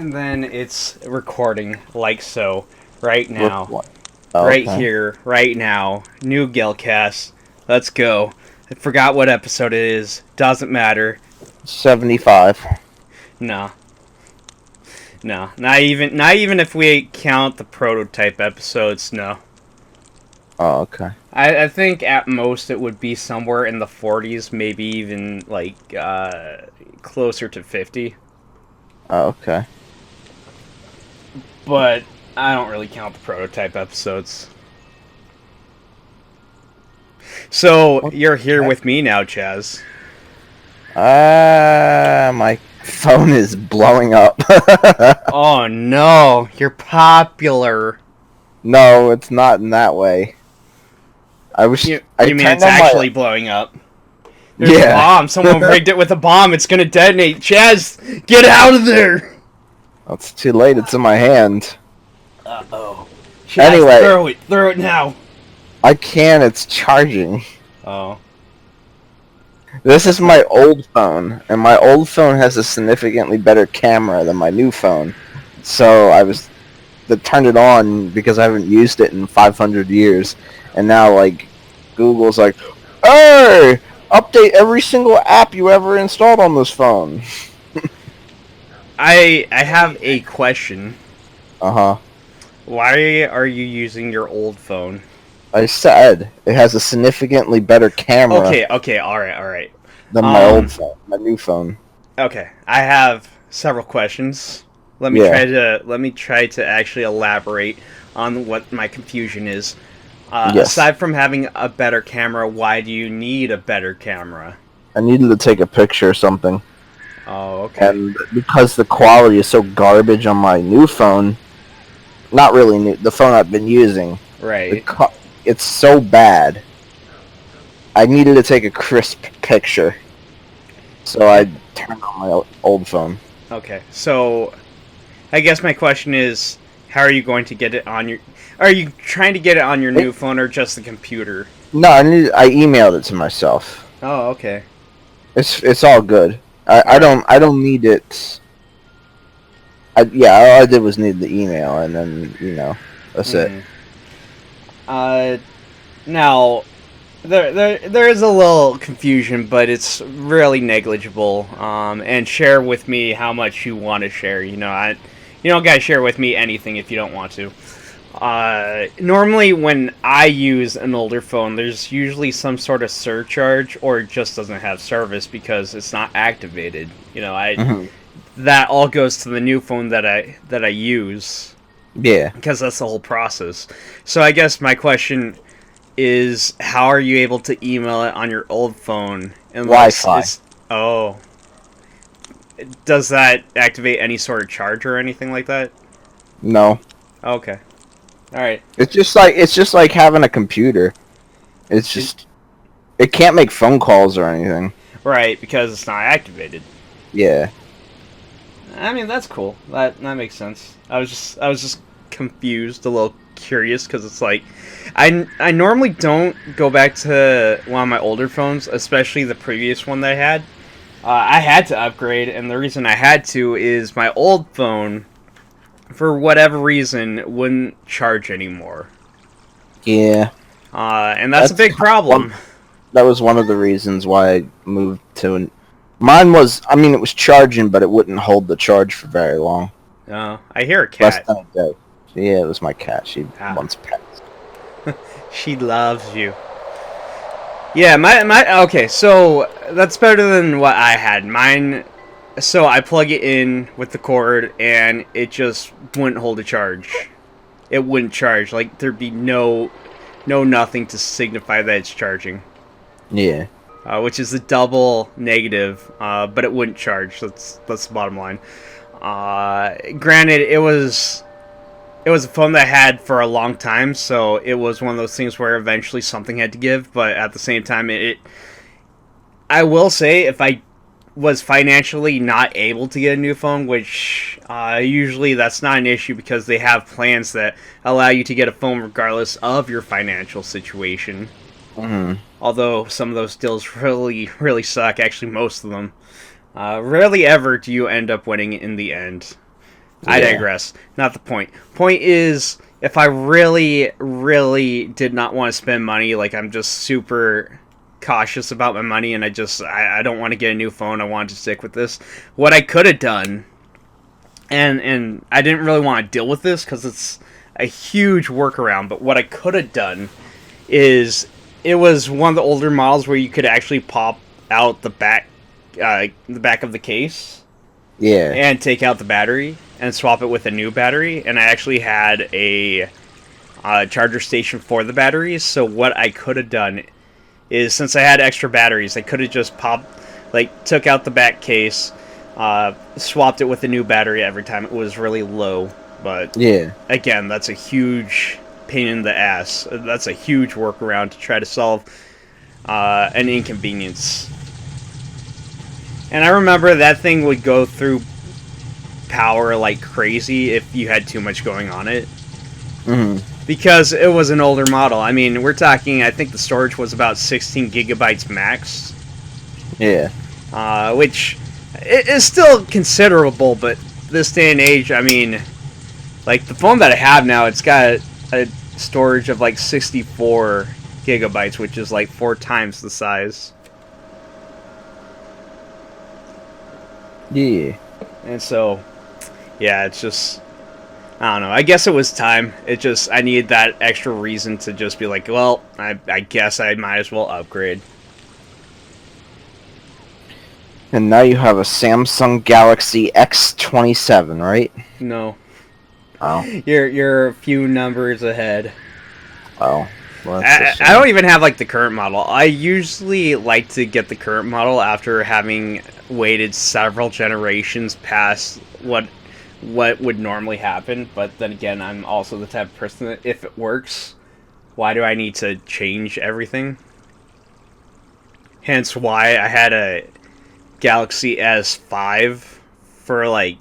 And then it's recording like so, right now. What? Oh, Right okay. here, right now. New Guildcast. Let's go. I forgot what episode it is. Doesn't matter. 75. No. No. Not even if we count the prototype episodes, no. Oh, okay. I think at most it would be somewhere in the 40s, maybe even like closer to 50. Oh, okay. But I don't really count the prototype episodes. So What you're the here heck? with me now, Chaz. My phone is blowing up. Oh no, you're popular. No, it's not in that way. You I you mean turned it's on actually my. blowing up? There's a Yeah. bomb. Someone rigged it with a bomb. It's gonna detonate. Chaz, get out of there. It's too late. It's in my hand. Uh oh. Chaz, Anyway, throw it. Throw it now. I can. It's charging. Oh, This is that's my not. old phone, and my old phone has a significantly better camera than my new phone. So I turned it on because I haven't used it in 500 years, and now like Google's like, "Hey, update every single app you ever installed on this phone." I have a question. Uh huh. Why are you using your old phone? I said it has a significantly better camera Okay, all right. than my old Um, phone, my new phone. okay, I have several questions. Yeah. Let me try to actually elaborate on what my confusion is. Yes. Aside from having a better camera, why do you need a better camera? I needed to take a picture or something, Oh, okay. and because the quality is so garbage on my new phone, not really new, the phone I've been using, the Right. co- it's so bad. I needed to take a crisp picture, so Eh, I turned on my old phone. okay. So, I guess my question is, how are you going to get it on your? Are you trying to get it on your It, new phone or just the computer? no, I emailed it to myself. Oh, okay. It's all good. All right. I don't need it. Yeah, all I did was need the email, and then that's it. Mm-hmm. Uh, Now there is a little confusion, but it's really negligible. And share with me how much you want to share. You don't gotta share with me anything if you don't want to. Normally, when I use an older phone, there's usually some sort of surcharge, or it just doesn't have service because it's not activated. Hmm. That all goes to the new phone that I use Yeah, because that's the whole process. So I guess my question is, how are you able to email it on your old phone unless Wi-Fi. it's oh, does that activate any sort of charge or anything like that? No, Okay. All right. it's just like having a computer. It's It, just it can't make phone calls or anything. right, because it's not activated. Yeah. I mean, that's cool. That makes sense. I was just confused, a little curious because it's like I normally don't go back to one of my older phones, especially the previous one that I had. I had to upgrade, and the reason I had to is my old phone, for whatever reason, wouldn't charge anymore. Yeah. And that's a That's big one. problem. That was one of the reasons why I moved to an. Mine was. I mean, it was charging, but it wouldn't hold the charge for very long. I hear a Less cat. than a day. Yeah, it was my cat. She Ah, wants pets. she loves you. Yeah, my okay, so that's better than what I had. Mine, so I plug it in with the cord and it just wouldn't hold a charge. It wouldn't charge. Like there'd be no nothing to signify that it's charging. Yeah. Which is a double negative, but it wouldn't charge. That's the bottom line. Granted, it was a phone that I had for a long time, so it was one of those things where eventually something had to give. But at the same time, I will say, if I was financially not able to get a new phone, which usually that's not an issue because they have plans that allow you to get a phone regardless of your financial situation. Hmm. Although some of those deals really, really suck. Actually, most of them. Rarely ever do you end up winning in the end. I Yeah. digress. Not the point. Point is, if I really, really did not want to spend money, like I'm just super cautious about my money and I don't want to get a new phone, I wanted to stick with this. What I could have done, and I didn't really want to deal with this because it's a huge workaround, but what I could have done is it was one of the older models where you could actually pop out the back of the case Yeah. and take out the battery and swap it with a new battery. And I actually had a charger station for the batteries. So what I could have done is, since I had extra batteries, I could have just took out the back case, swapped it with a new battery every time it was really low. But Yeah. again, that's a huge pain in the ass. That's a huge workaround to try to solve an inconvenience. And I remember that thing would go through power like crazy if you had too much going on it. Mm-hmm. Because it was an older model. I mean, we're talking, I think the storage was about 16 gigabytes max. Yeah. Which is still considerable, but this day and age, I mean, like the phone that I have now, it's got a storage of like 64 gigabytes, which is like 4 times the size. Yeah. And so, yeah, it's just, I don't know. I guess it was time. I needed that extra reason to just be like, well, I guess I might as well upgrade. And now you have a Samsung Galaxy X27, right? No. Oh. You're a few numbers ahead. Oh. Well, that's a I shame. don't even have like the current model. I usually like to get the current model after having waited several generations past what would normally happen. But then again, I'm also the type of person that if it works, why do I need to change everything? Hence why I had a Galaxy S5 for like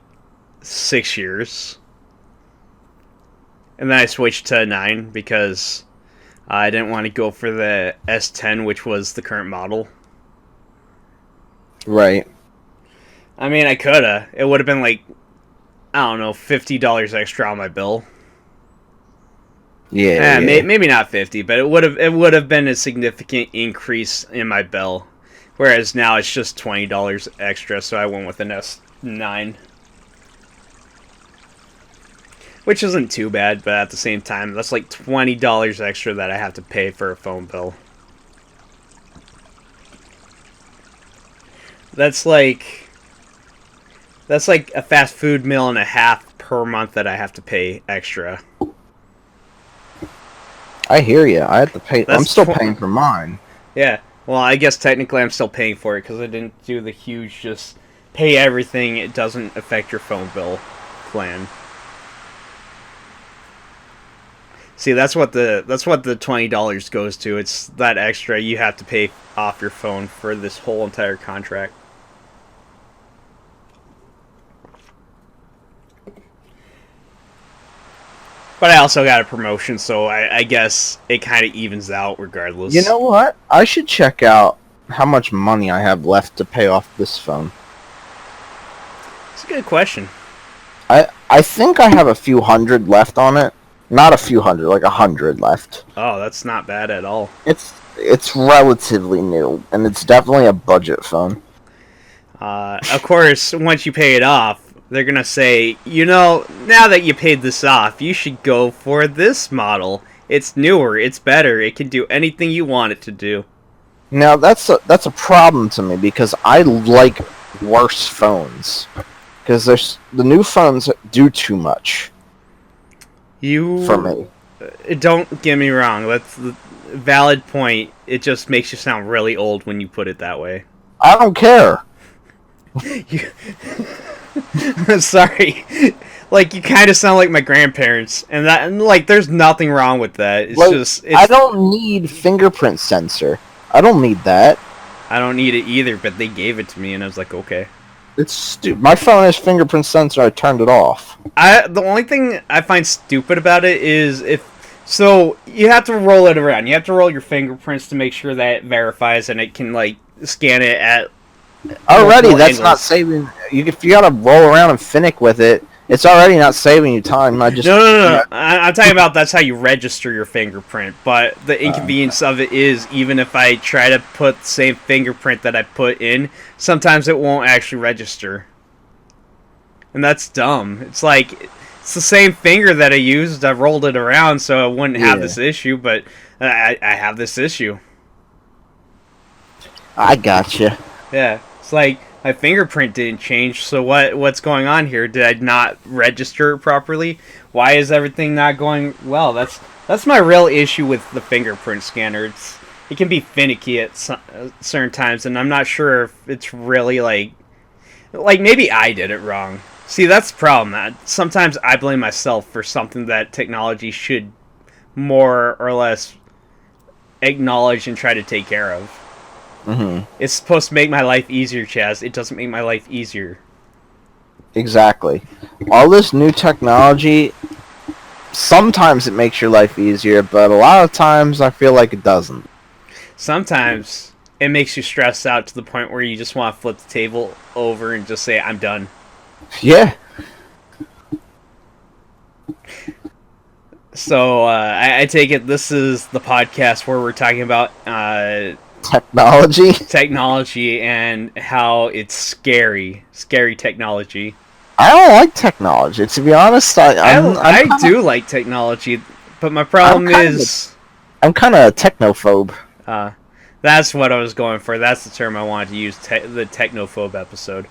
6 years. And then I switched to a 9 because I didn't want to go for the S10, which was the current model. Right. I mean, I coulda. It would have been like, I don't know, $50 extra on my bill. Yeah. Yeah. Maybe not 50, but it would have been a significant increase in my bill. Whereas now it's just $20 extra, so I went with an S9. Which isn't too bad, but at the same time, that's like $20 extra that I have to pay for a phone bill. That's like a fast food meal and a half per month that I have to pay extra. I hear you. I have to pay. That's I'm still paying for mine. Yeah, well, I guess technically I'm still paying for it because I didn't do the huge just pay everything, it doesn't affect your phone bill plan. See, that's what the $20 goes to. It's that extra you have to pay off your phone for this whole entire contract. But I also got a promotion, so I guess it kind of evens out regardless. You know what? I should check out how much money I have left to pay off this phone. It's a good question. I think I have a few hundred left on it. Not a few hundred, like 100 left. Oh, that's not bad at all. It's relatively new, and it's definitely a budget phone. Of course, once you pay it off, they're gonna say, you know, now that you paid this off, you should go for this model. It's newer, it's better, it can do anything you want it to do. Now that's a problem to me because I like worse phones because the new phones do too much for me. Don't get me wrong, that's the valid point. It just makes you sound really old when you put it that way. I don't care. Sorry. Like, you kind of sound like my grandparents, and like, there's nothing wrong with that. It's Like, just... I don't need fingerprint sensor. I don't need that. I don't need it either, but they gave it to me, and I was like, okay. It's stupid. My phone has fingerprint sensor. I turned it off. The only thing I find stupid about it is so you have to roll it around. You have to roll your fingerprints to make sure that it verifies and it can like scan it at Already, multiple that's not angles. saving. If you gotta roll around and finick with it, It's already not saving you time. No. I'm talking about that's how you register your fingerprint. But the inconvenience of it is, even if I try to put the same fingerprint that I put in, sometimes it won't actually register. And that's dumb. It's like, it's the same finger that I used. I rolled it around so I wouldn't have this issue, but I have this issue. I gotcha. Yeah, it's like my fingerprint didn't change, so what's going on here? Did I not register it properly? Why is everything not going well? That's my real issue with the fingerprint scanner. It can be finicky at certain times, and I'm not sure if it's really like maybe I did it wrong. See, that's the problem. Sometimes I blame myself for something that technology should more or less acknowledge and try to take care of. Mm-hmm. It's supposed to make my life easier, Chaz. It doesn't make my life easier. Exactly. All this new technology, sometimes it makes your life easier, but a lot of times I feel like it doesn't. Sometimes it makes you stressed out to the point where you just want to flip the table over and just say, I'm done. Yeah. So, I take it this is the podcast where we're talking about technology and how it's scary technology. I don't like technology, to be honest. I do like technology, but my problem is I'm kind of a technophobe. That's what I was going for. That's the term I wanted to use. The technophobe episode.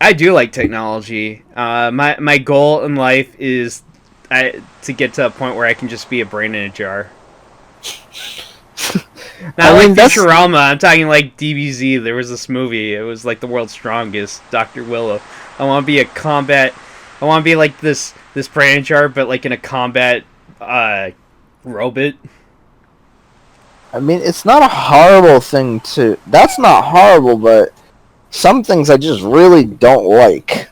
I do like technology. My goal in life is to get to a point where I can just be a brain in a jar. Not like Futurama. I'm talking like DBZ. There was this movie. It was like the world's strongest. Dr. Willow. I want to be I want to be like this brain in a jar, but like in a combat robot. I mean, it's not a horrible thing to... That's not horrible, but some things I just really don't like.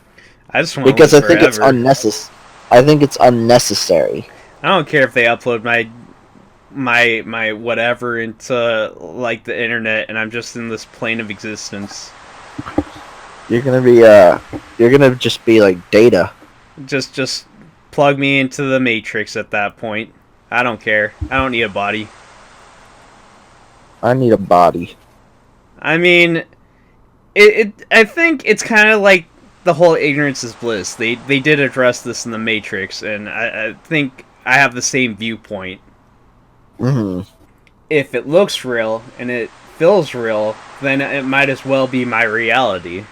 I just want to because I think it's unnecessary. I think it's unnecessary. I don't care if they upload my whatever into like the internet, and I'm just in this plane of existence. You're gonna just be like data. Just plug me into the Matrix at that point. I don't care. I don't need a body. I need a body. I mean, I think it's kind of like the whole ignorance is bliss. They did address this in the Matrix, and I think I have the same viewpoint. Mm-hmm. If it looks real and it feels real, then it might as well be my reality.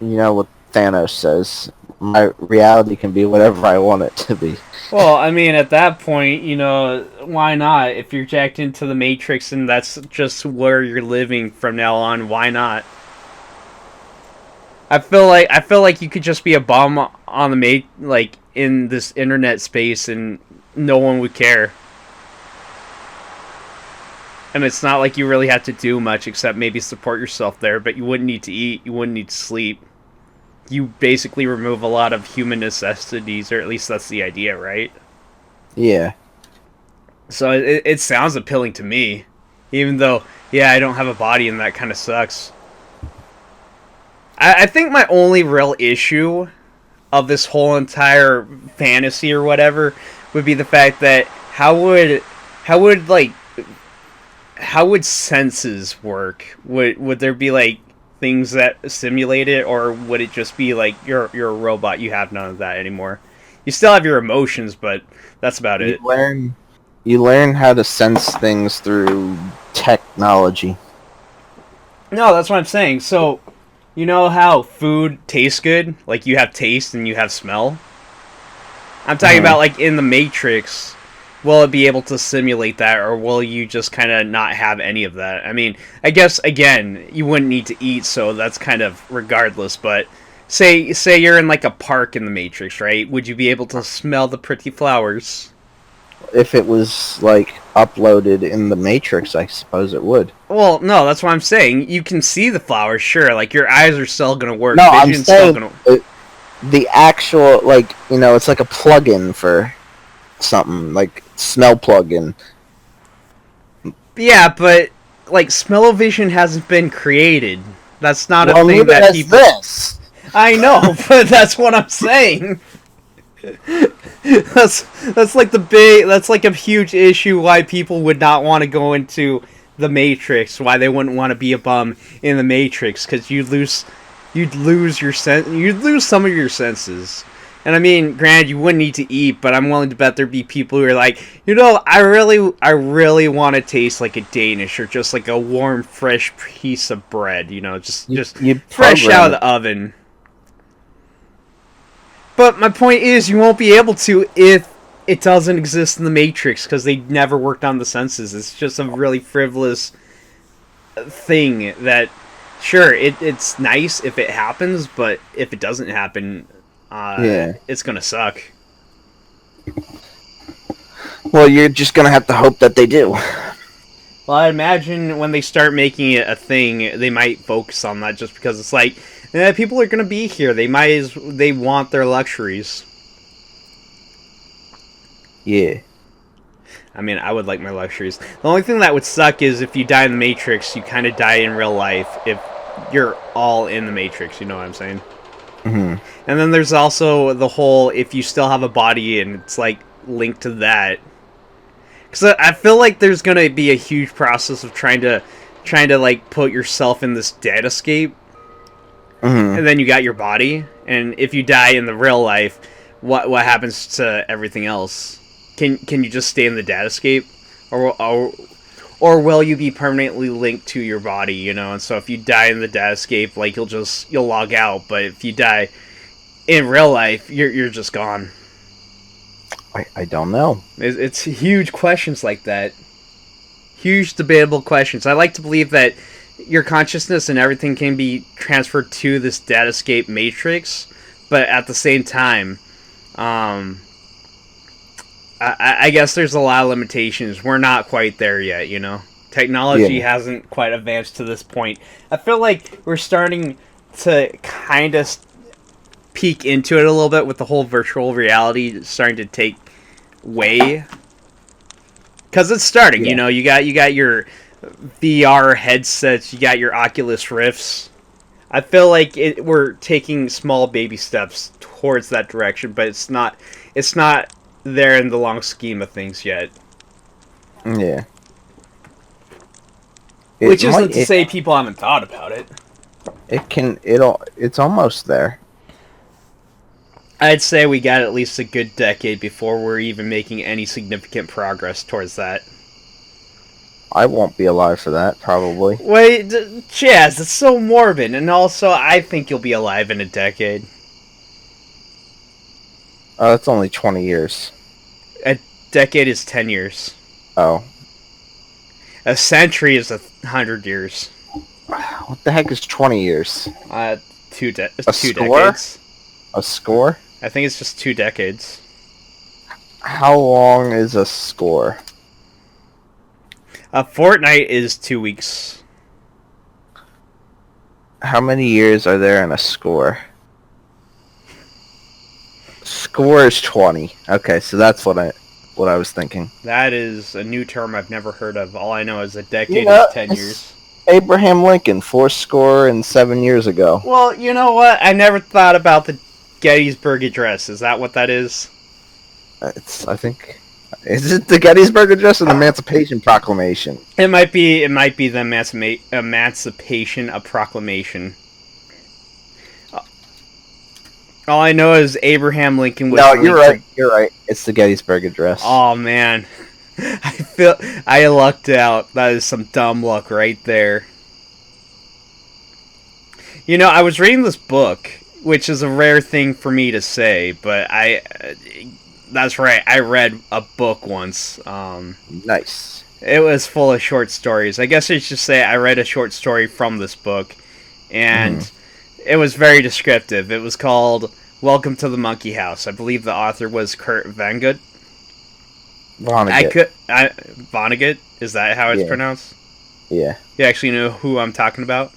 You know what Thanos says? My reality can be whatever I want it to be. Well, I mean, at that point, you know, why not? If you're jacked into the Matrix and that's just where you're living from now on, why not? I feel like you could just be a bomb on the like in this internet space and no one would care. And it's not like you really have to do much except maybe support yourself there, but you wouldn't need to eat, you wouldn't need to sleep. You basically remove a lot of human necessities, or at least that's the idea, right? Yeah. So it sounds appealing to me, even though, yeah, I don't have a body and that kind of sucks. I think my only real issue of this whole entire fantasy or whatever would be the fact that how would senses work? Would there be like things that simulate it, or would it just be like you're a robot, you have none of that anymore? You still have your emotions, but that's about it. You learn how to sense things through technology. No, that's what I'm saying. So, you know how food tastes good? Like you have taste and you have smell? I'm talking about like in the Matrix. Will it be able to simulate that, or will you just kind of not have any of that? I mean, I guess, again, you wouldn't need to eat, so that's kind of regardless, but say you're in, like, a park in the Matrix, right? Would you be able to smell the pretty flowers? If it was, like, uploaded in the Matrix, I suppose it would. Well, no, that's what I'm saying. You can see the flowers, sure. Like, your eyes are still going to work. No, Vision's I'm saying still gonna... the actual, like, you know, it's like a plug-in for something, like smell plug-in. Yeah, but like smell-o-vision hasn't been created. That's not a thing neither that has people. This. I know, but that's what I'm saying. That's like that's like a huge issue why people would not want to go into the Matrix, why they wouldn't want to be a bum in the Matrix, because you'd lose some of your senses. And I mean, granted, you wouldn't need to eat, but I'm willing to bet there'd be people who are like, I really want to taste like a Danish or just like a warm, fresh piece of bread, just You fresh program out of the oven. But my point is, you won't be able to if it doesn't exist in the Matrix, because they never worked on the senses. It's just a really frivolous thing that, sure, it's nice if it happens, but if it doesn't happen, it's gonna suck. Well, you're just gonna have to hope that they do. Well, I imagine when they start making it a thing, they might focus on that, just because it's like, people are gonna be here. They want their luxuries. Yeah. I mean, I would like my luxuries. The only thing that would suck is if you die in the Matrix, you kind of die in real life. If you're all in the Matrix, you know what I'm saying? Mm-hmm. And then there's also the whole, if you still have a body and it's like linked to that. Because I feel like there's gonna be a huge process of trying to like put yourself in this dead escape, and then you got your body. And if you die in the real life, what happens to everything else? Can you just stay in the dead escape, or will you be permanently linked to your body? And so if you die in the dead escape, like you'll log out. But if you die in real life, you're just gone. I don't know. It's huge questions like that. Huge debatable questions. I like to believe that your consciousness and everything can be transferred to this dead escape matrix, but at the same time, I guess there's a lot of limitations. We're not quite there yet, Technology hasn't quite advanced to this point. I feel like we're starting to kind of peek into it a little bit with the whole virtual reality starting to take way. Because it's starting, you got your VR headsets, you got your Oculus Rifts. I feel like we're taking small baby steps towards that direction, but it's not there in the long scheme of things yet. Yeah. Which isn't to say people haven't thought about it. It's almost there. I'd say we got at least a good decade before we're even making any significant progress towards that. I won't be alive for that, probably. Wait, Chaz, it's so morbid, and also I think you'll be alive in a decade. Oh, it's only 20 years. A decade is 10 years. Oh. A century is 100 years. What the heck is 20 years? Two score? decades. A score? I think it's just 2 decades. How long is a score? A fortnight is 2 weeks. How many years are there in a score? Score is 20. Okay, so that's what I was thinking. That is a new term I've never heard of. All I know is a decade is 10 years. Abraham Lincoln, 407 years ago. Well, you know what? I never thought about the Gettysburg Address. Is that what that is? Is it the Gettysburg Address or the Emancipation Proclamation? It might be the Emancipation Proclamation. All I know is Abraham Lincoln was... No, you're right. It's the Gettysburg Address. Oh, man. I lucked out. That is some dumb luck right there. I was reading this book, which is a rare thing for me to say, but that's right, I read a book once. Nice. It was full of short stories. I guess I should say I read a short story from this book, and it was very descriptive. It was called Welcome to the Monkey House. I believe the author was Kurt Vonnegut. Vonnegut? Is that how it's pronounced? Yeah. You actually know who I'm talking about?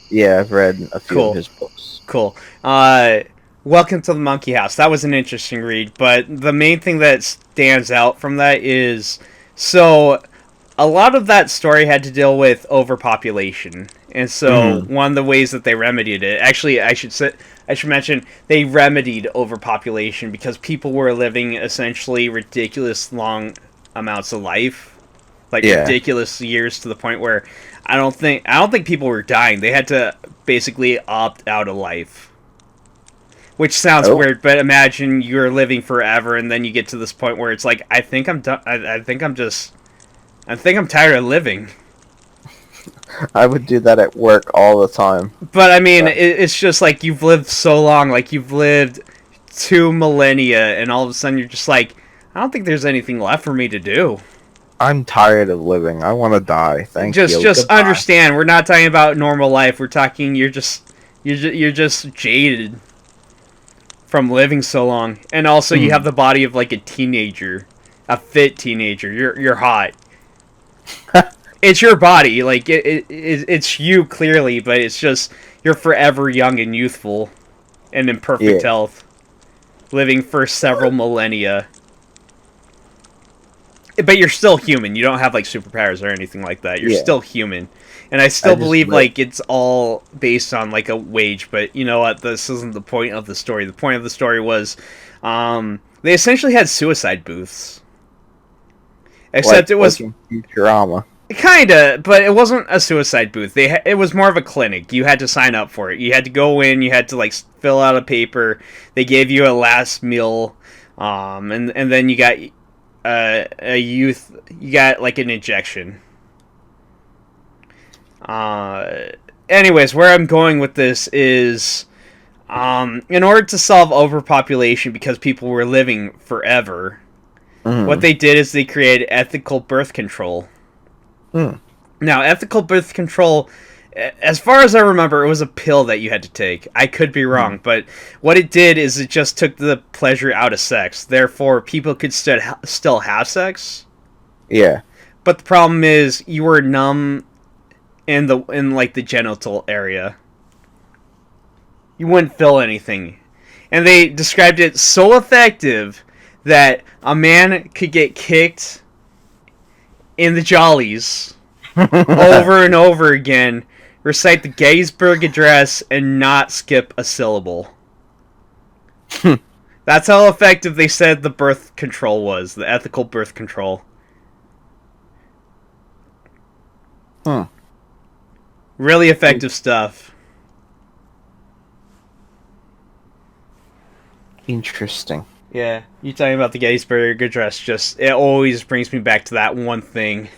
Yeah, I've read a few of his books. Cool. Welcome to the Monkey House. That was an interesting read, but the main thing that stands out from that is, so a lot of that story had to deal with overpopulation, and so one of the ways that they remedied it, actually, I should say, I should mention they remedied overpopulation because people were living essentially ridiculous long amounts of life, like Yeah. ridiculous years to the point where I don't think people were dying. They had to basically opt out of life. Which sounds Oh, weird, but imagine you're living forever and then you get to this point where it's like, I think I'm done. I think I'm tired of living. I would do that at work all the time. But I mean, it's just like you've lived so long, like you've lived 2 millennia, and all of a sudden you're just like, I don't think there's anything left for me to do. I'm tired of living. I want to die. Thank you. Just Goodbye. understand, we're not talking about normal life. We're talking you're just jaded from living so long, and also you have the body of like a teenager, a fit teenager. You're hot. It's your body, like it's you clearly, but it's just you're forever young and youthful, and in perfect health, living for several millennia. But you're still human. You don't have like superpowers or anything like that. You're still human, and I still believe like it's all based on like a wage. But you know what? This isn't the point of the story. The point of the story was, they essentially had suicide booths, except it was like in Futurama. kinda, but it wasn't a suicide booth. It was more of a clinic. You had to sign up for it. You had to go in. You had to like fill out a paper. They gave you a last meal, and then you got you got like an injection. Anyways, where I'm going with this is, in order to solve overpopulation because people were living forever, what they did is they created ethical birth control. Now, ethical birth control, as far as I remember, it was a pill that you had to take. I could be wrong, but what it did is it just took the pleasure out of sex. Therefore, people could still have sex. Yeah. But the problem is you were numb in like the genital area. You wouldn't feel anything. And they described it so effective that a man could get kicked in the jollies over and over again, recite the Gettysburg Address, and not skip a syllable. That's how effective they said the birth control was, the ethical birth control. Really effective stuff. Interesting. Yeah, you talking about the Gettysburg Address, just, it always brings me back to that one thing.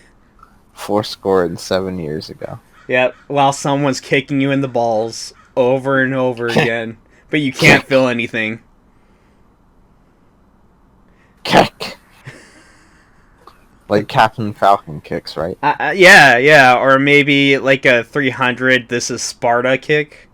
7 years ago. Yep, while someone's kicking you in the balls over and over again, but you can't feel anything. Kick. Like Captain Falcon kicks, right? Yeah, or maybe like a 300, this is Sparta kick.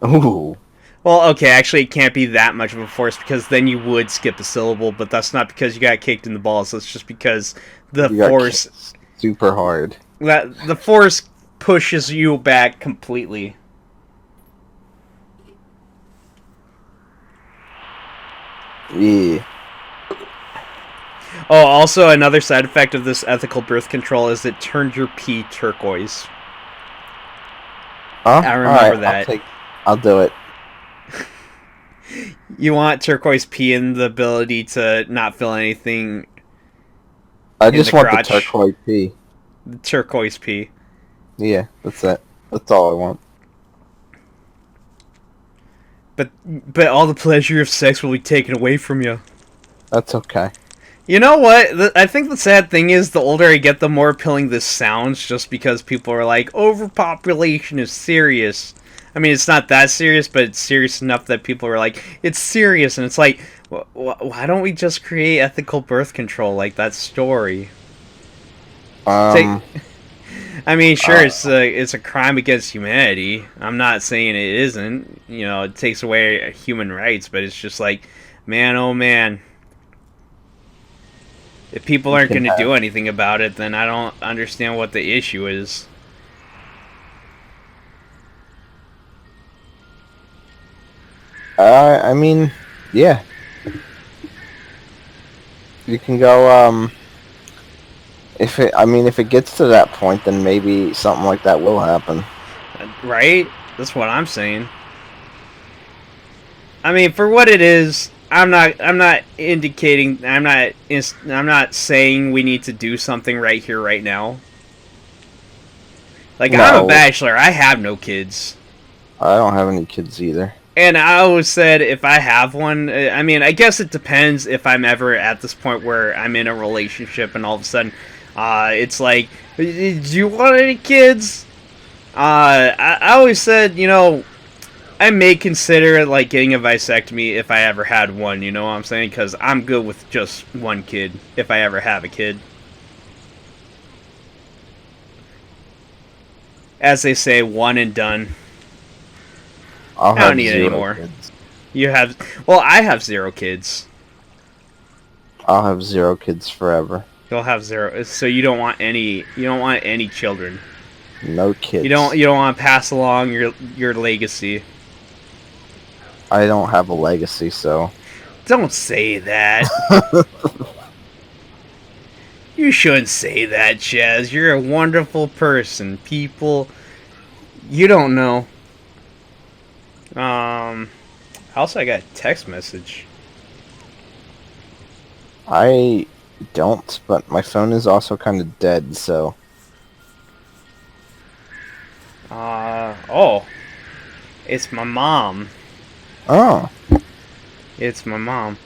Ooh. Well, okay, actually it can't be that much of a force because then you would skip a syllable, but that's not because you got kicked in the balls, it's just because the force... super hard. That the force pushes you back completely. Yeah. Oh, also another side effect of this ethical birth control is it turned your pee turquoise. Huh? I remember that. I'll do it. You want turquoise pee and the ability to not feel anything. I just want crotch. the turquoise pee. The turquoise pee. Yeah, that's it. That's all I want. But all the pleasure of sex will be taken away from you. That's okay. You know what? I think the sad thing is the older I get, the more appealing this sounds, just because people are like, overpopulation is serious. I mean, it's not that serious, but it's serious enough that people are like, it's serious, and it's like, why don't we just create ethical birth control like that story? I mean, sure, it's a crime against humanity. I'm not saying it isn't. You know, it takes away human rights, but it's just like, man, oh man. If people aren't going to do anything about it, then I don't understand what the issue is. I mean, yeah. You can go, if it gets to that point, then maybe something like that will happen. Right? That's what I'm saying. I mean, for what it is, I'm not indicating. I'm not saying we need to do something right here, right now. Like, I'm a No, bachelor. I have no kids. I don't have any kids either. And I always said if I have one, I mean, I guess it depends if I'm ever at this point where I'm in a relationship and all of a sudden, it's like, do you want any kids? I always said, I may consider like getting a vasectomy if I ever had one. You know what I'm saying? Because I'm good with just one kid if I ever have a kid. As they say, one and done. I'll I don't have need any zero more. kids. You have, well, I have 0 kids. I'll have 0 kids forever. You'll have 0. So you don't want any. You don't want any children. No kids. You don't want to pass along your legacy. I don't have a legacy, so. Don't say that. You shouldn't say that, Chaz. You're a wonderful person. People, you don't know. Also, I got a text message. I don't, but my phone is also kind of dead, so. Oh. It's my mom. Oh. It's my mom.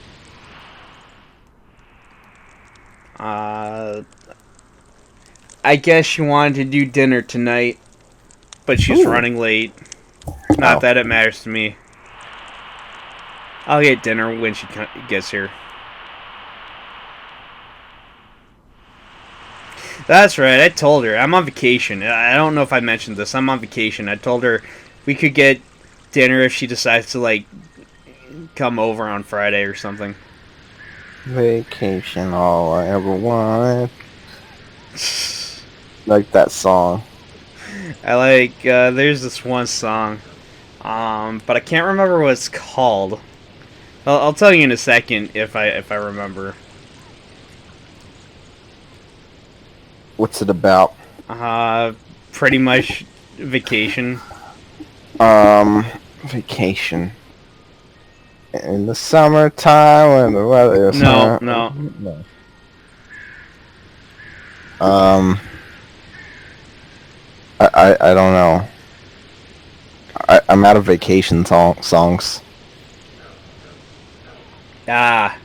I guess she wanted to do dinner tonight, but she's running late. Not that it matters to me. I'll get dinner when she gets here. That's right, I told her. I'm on vacation. I don't know if I mentioned this. I'm on vacation. I told her we could get dinner if she decides to, like, come over on Friday or something. Vacation, all I ever wanted. Like that song. I like, there's this one song, but I can't remember what it's called. I'll tell you in a second if I remember. What's it about? Pretty much vacation. Vacation. In the summertime when the weather is No. I don't know. I'm out of vacation songs. You got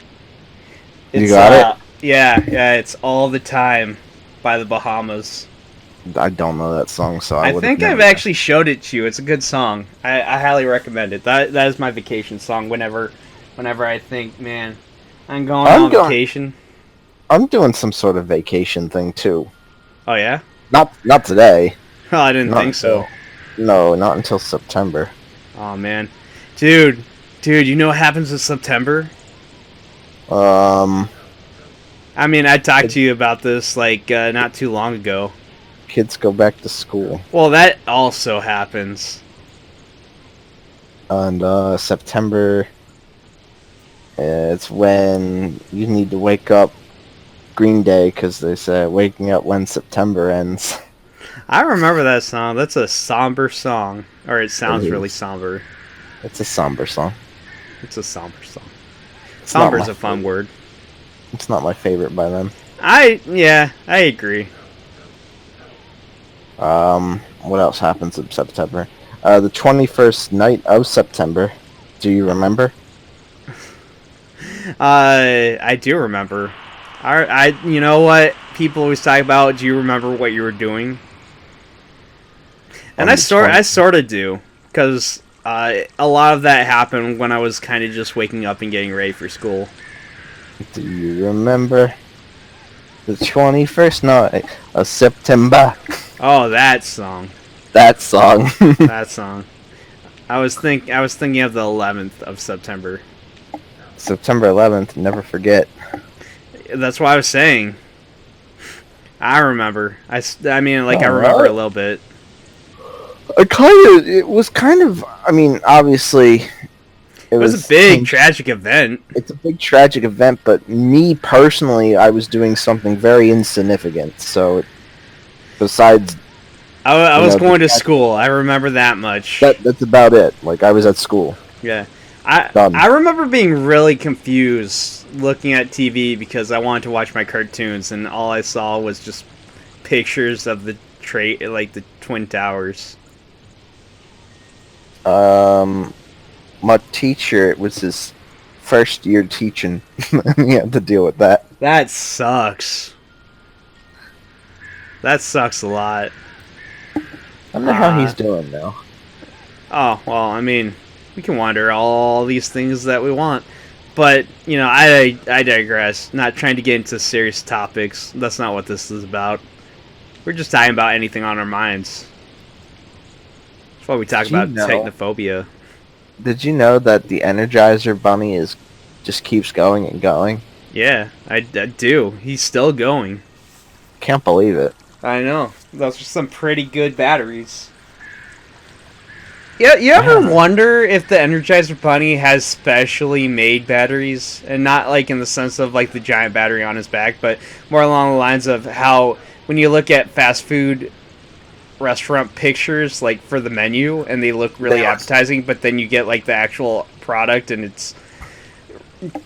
it? Yeah, it's All the Time by the Bahamas. I don't know that song, so I think I've actually showed it to you. It's a good song. I highly recommend it. That is my vacation song whenever I think, man, I'm going on vacation. I'm doing some sort of vacation thing too. Oh yeah? Not today. Oh, I didn't think so. No, not until September. Oh man. Dude, you know what happens in September? I mean, I talked to you about this like not too long ago. Kids go back to school. Well, that also happens. And September, it's when you need to wake up. Green Day, because they say waking up when September ends. I remember that song. That's a somber song. Or it sounds really somber. It's a somber song. It's a somber song. Somber is a fun word. It's not my favorite by them. I agree. What else happens in September? The 21st night of September. Do you remember? I do remember. You know what people always talk about? Do you remember what you were doing? And I sort of do, because a lot of that happened when I was kind of just waking up and getting ready for school. Do you remember the 21st night of September? Oh, that song. That song. That song. I was thinking of the 11th of September. September 11th. Never forget. That's what I was saying. I remember. I mean, like, I remember a little bit. It was kind of, I mean, obviously... It was a big, tragic event. It's a big, tragic event, but me, personally, I was doing something very insignificant, so... Besides... I was going to school. I remember that much. That's about it. Like, I was at school. Yeah. Done. I remember being really confused looking at TV because I wanted to watch my cartoons, and all I saw was just pictures of the like the Twin Towers. My teacher, it was his first year teaching. He had to deal with that. That sucks. That sucks a lot. I don't know how he's doing now. Oh, well, I mean, we can wonder all these things that we want. But, you know, I digress. Not trying to get into serious topics. That's not what this is about. We're just talking about anything on our minds. That's why we talk about technophobia. Did you know that the Energizer Bunny just keeps going and going? Yeah, I do. He's still going. Can't believe it. I know. Those are some pretty good batteries. Yeah, you ever wonder if the Energizer Bunny has specially made batteries, and not like in the sense of like the giant battery on his back, but more along the lines of how when you look at fast food restaurant pictures, like for the menu, and they look really appetizing, but then you get like the actual product and it's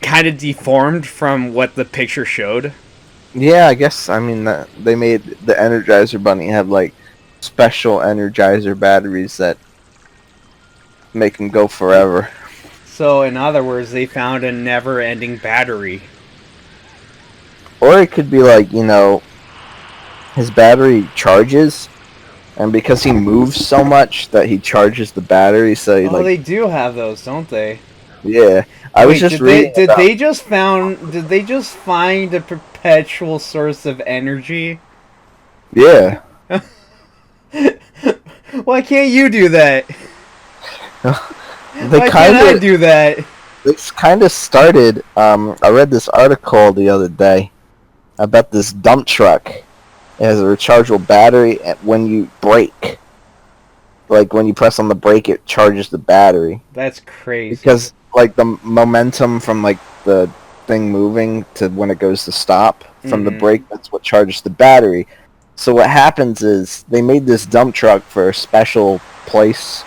kind of deformed from what the picture showed. Yeah, I guess, I mean, they made the Energizer Bunny have, like, special Energizer batteries that make him go forever. So, in other words, they found a never-ending battery. Or it could be like, you know, his battery charges, and because he moves so much that he charges the battery, so he, they do have those, don't they? Yeah. I was just reading Did they just find a perpetual source of energy? Yeah. Why can't you do that? Why can't I do that? This kind of started, I read this article the other day about this dump truck. It has a rechargeable battery, and when you brake, like when you press on the brake, it charges the battery. That's crazy. Because like the momentum from like the thing moving to when it goes to stop from the brake, that's what charges the battery. So what happens is they made this dump truck for a special place,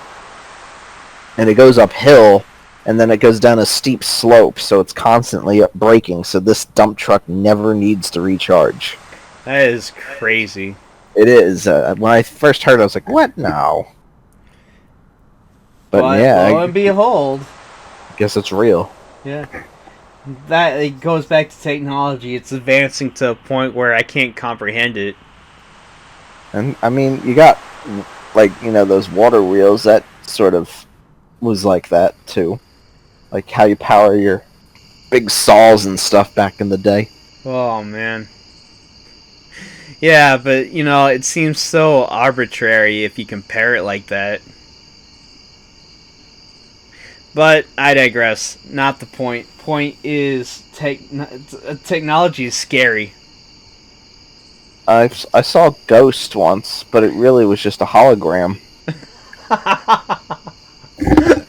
and it goes uphill, and then it goes down a steep slope, so it's constantly braking, so this dump truck never needs to recharge. That is crazy. It is. When I first heard it, I was like, what now? But yeah, lo and behold, I guess it's real. Yeah. That it goes back to technology. It's advancing to a point where I can't comprehend it. And I mean, you got like, you know, those water wheels that sort of was like that too. Like how you power your big saws and stuff back in the day. Oh man. Yeah, but you know, it seems so arbitrary if you compare it like that. But I digress. Not the point. Point is, technology is scary. I saw Ghost once, but it really was just a hologram.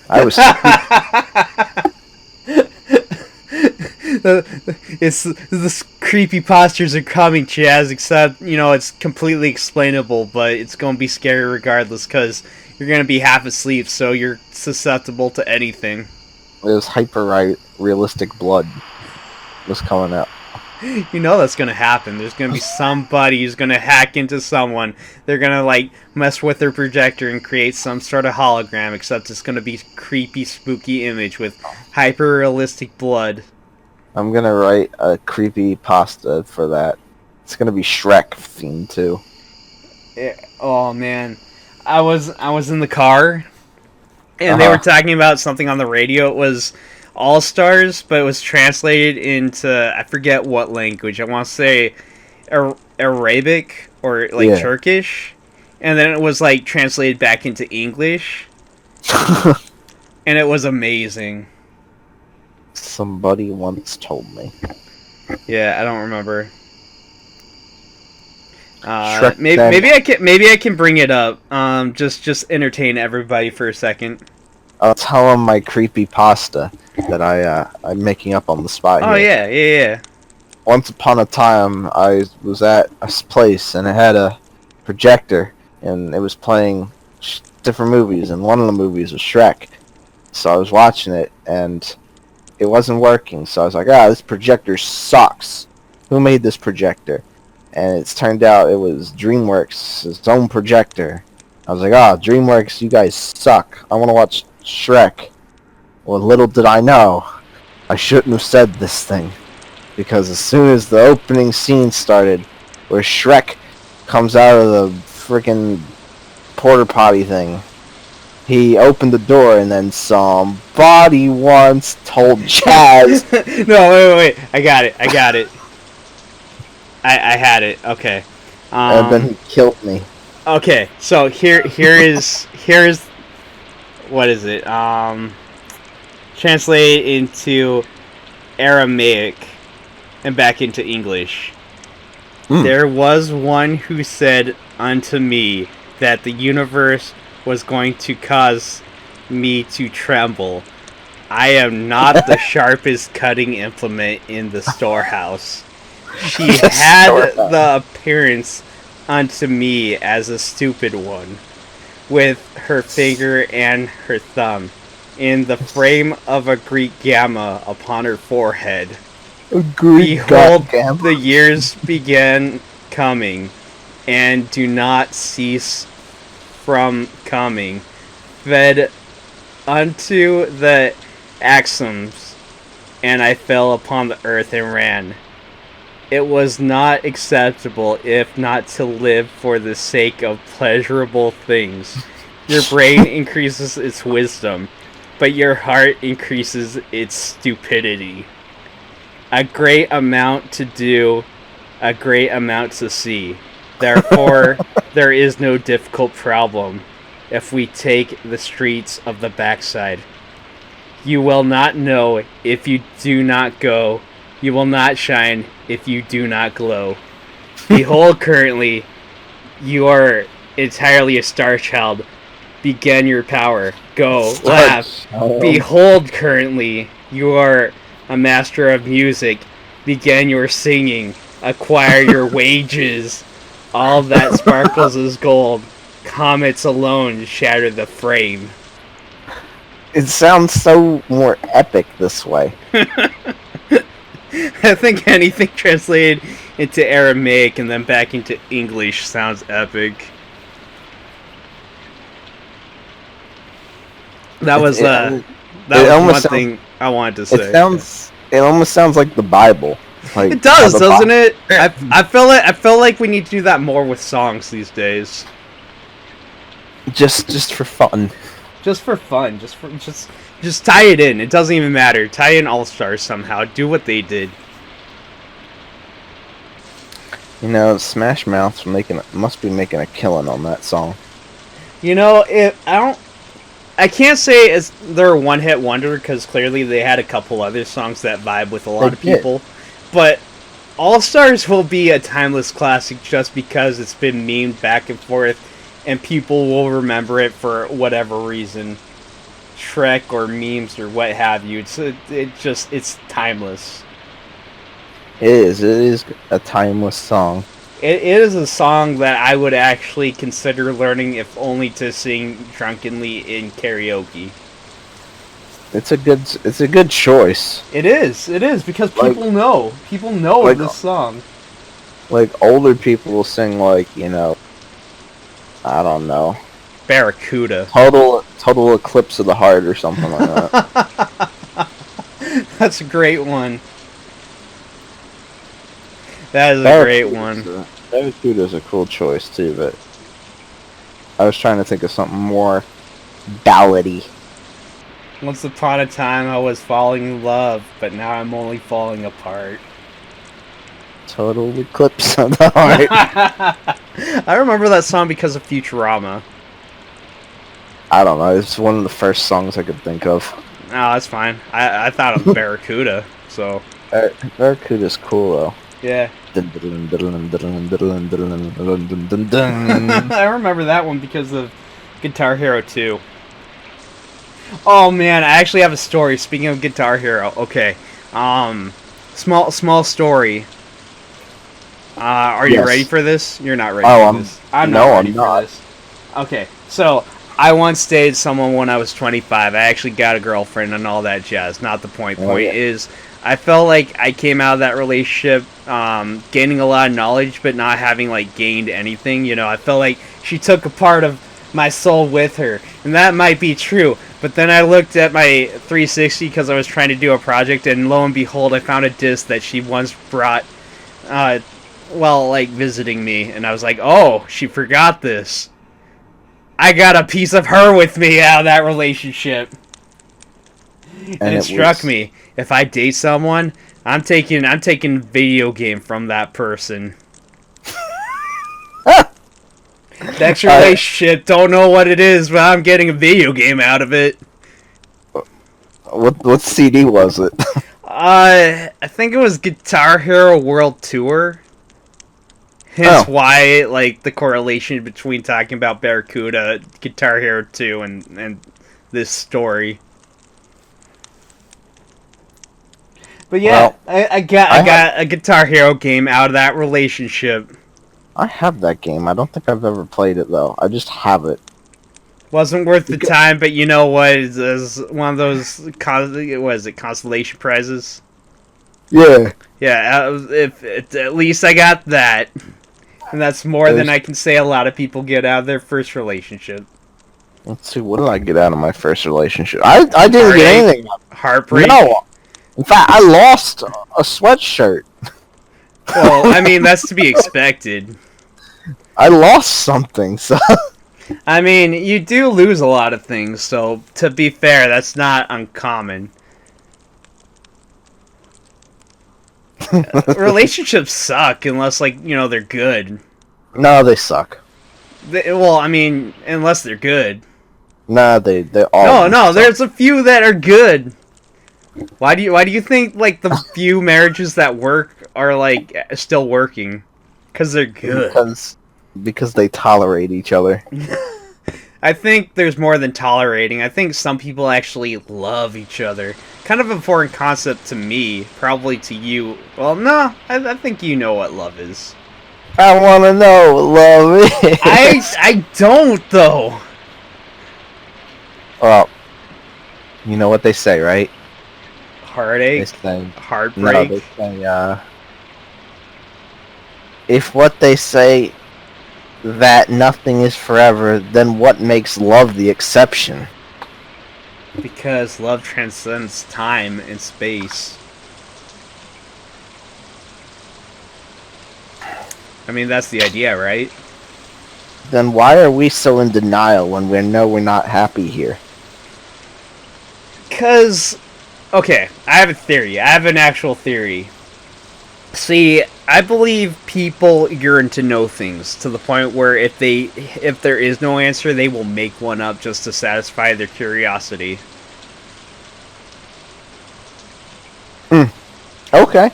I was. This creepy postures are coming, Chaz. Except you know it's completely explainable, but it's gonna be scary regardless because you're gonna be half asleep, so you're susceptible to anything. It was hyper realistic blood was coming out. You know that's gonna happen. There's gonna be somebody who's gonna hack into someone. They're gonna like mess with their projector and create some sort of hologram, except it's gonna be creepy, spooky image with hyper realistic blood. I'm gonna write a creepy pasta for that. It's gonna be Shrek themed too. Oh man, I was in the car, and they were talking about something on the radio. It was All Stars, but it was translated into I forget what language. I want to say Arabic or like Turkish, and then it was like translated back into English, and it was amazing. Somebody once told me. Yeah, I don't remember. Maybe I can bring it up. Just entertain everybody for a second. I'll tell them my creepy pasta that I'm making up on the spot. Oh here. yeah. Once upon a time, I was at a place and it had a projector and it was playing different movies, and one of the movies was Shrek. So I was watching it, and it wasn't working. So I was like, this projector sucks. Who made this projector? And it's turned out it was DreamWorks' its own projector. I was like, DreamWorks, you guys suck. I want to watch Shrek. Well, little did I know, I shouldn't have said this thing. Because as soon as the opening scene started, where Shrek comes out of the freaking porta potty thing, he opened the door and then somebody once told Chaz. No, wait. I got it. I had it. Okay. And then he killed me. Okay, so here's what is it? Translate into Aramaic and back into English. There was one who said unto me that the universe was going to cause me to tremble. I am not the sharpest cutting implement in the storehouse. She had the appearance unto me as a stupid one, with her finger and her thumb in the frame of a Greek gamma upon her forehead. Behold, the years began coming, and do not cease from coming, fed unto the axioms, and I fell upon the earth and ran. It was not acceptable if not to live for the sake of pleasurable things. Your brain increases its wisdom, but your heart increases its stupidity. A great amount to do, a great amount to see. Therefore, there is no difficult problem if we take the streets of the backside. You will not know if you do not go. You will not shine if you do not glow. Behold, currently, you are entirely a star child. Begin your power. Go, laugh. Behold, currently, you are a master of music. Begin your singing. Acquire your wages. All that sparkles is gold. Comets alone shatter the frame. It sounds so more epic this way. I think anything translated into Aramaic and then back into English sounds epic. That was one thing I wanted to say. It almost sounds like the Bible. Like, it does, doesn't it? I feel like we need to do that more with songs these days. Just for fun. Just for fun. Just tie it in. It doesn't even matter. Tie in All Stars somehow. Do what they did. You know, Smash Mouth's must be making a killing on that song. You know, I can't say they're a one-hit wonder because clearly they had a couple other songs that vibe with a lot of people. But All Stars will be a timeless classic just because it's been memed back and forth, and people will remember it for whatever reason. Shrek or memes or what have you. It's timeless. It is a timeless song. It is a song that I would actually consider learning, if only to sing drunkenly in karaoke. It's a good choice. It is because people know this song. Like older people will sing I don't know. Barracuda. Total Eclipse of the Heart or something like that. That's a great one. That is a great one. Barracuda's a cool choice too, but I was trying to think of something more ballady. Once upon a time I was falling in love, but now I'm only falling apart. Total Eclipse of the Heart. I remember that song because of Futurama. I don't know. It's one of the first songs I could think of. No, that's fine. I thought of Barracuda, so. Barracuda's cool though. Yeah. I remember that one because of Guitar Hero 2. Oh man, I actually have a story. Speaking of Guitar Hero, okay. Small story. Are you ready for this? You're not ready for this. I'm not ready for this. Okay, so I once dated someone when I was 25. I actually got a girlfriend and all that jazz. Not the point. Oh, Point yeah. is, I felt like I came out of that relationship gaining a lot of knowledge, but not having like gained anything. You know, I felt like she took a part of my soul with her, and that might be true. But then I looked at my 360 because I was trying to do a project, and lo and behold, I found a disc that she once brought, like visiting me, and I was like, oh, she forgot this. I got a piece of her with me out of that relationship. And it struck me, if I date someone, I'm taking video game from that person. Next relationship, don't know what it is, but I'm getting a video game out of it. What CD was it? I think it was Guitar Hero World Tour. Hence why, like, the correlation between talking about Barracuda, Guitar Hero 2, and this story. But yeah, well, I got a Guitar Hero game out of that relationship. I have that game. I don't think I've ever played it, though. I just have it. Wasn't worth the time, but you know what? It's one of those, what is it, consolation prizes? Yeah. Yeah, at least I got that. And that's more than I can say a lot of people get out of their first relationship. Let's see, what did I get out of my first relationship? I didn't get anything. Heartbreak? No. In fact, I lost a sweatshirt. Well, I mean, that's to be expected. I lost something, so... I mean, you do lose a lot of things, so to be fair, that's not uncommon. Relationships suck unless, like, you know, they're good. No, they suck. Well, I mean, unless they're good. Nah, they all. No, there's a few that are good. Why do you think like the few marriages that work are like still working? Because they're good. Because they tolerate each other. I think there's more than tolerating. I think some people actually love each other. Kind of a foreign concept to me, probably to you. Well, no, I think you know what love is. I want to know what love is. I don't, though. Well, you know what they say, right? Heartache? Heartbreak? No, they say, if what they say that nothing is forever, then what makes love the exception? Because love transcends time and space. I mean, that's the idea, right? Then why are we so in denial when we know we're not happy here? Because, okay, I have a theory. I have an actual theory. See, I believe people yearn to know things to the point where if there is no answer, they will make one up just to satisfy their curiosity. Okay.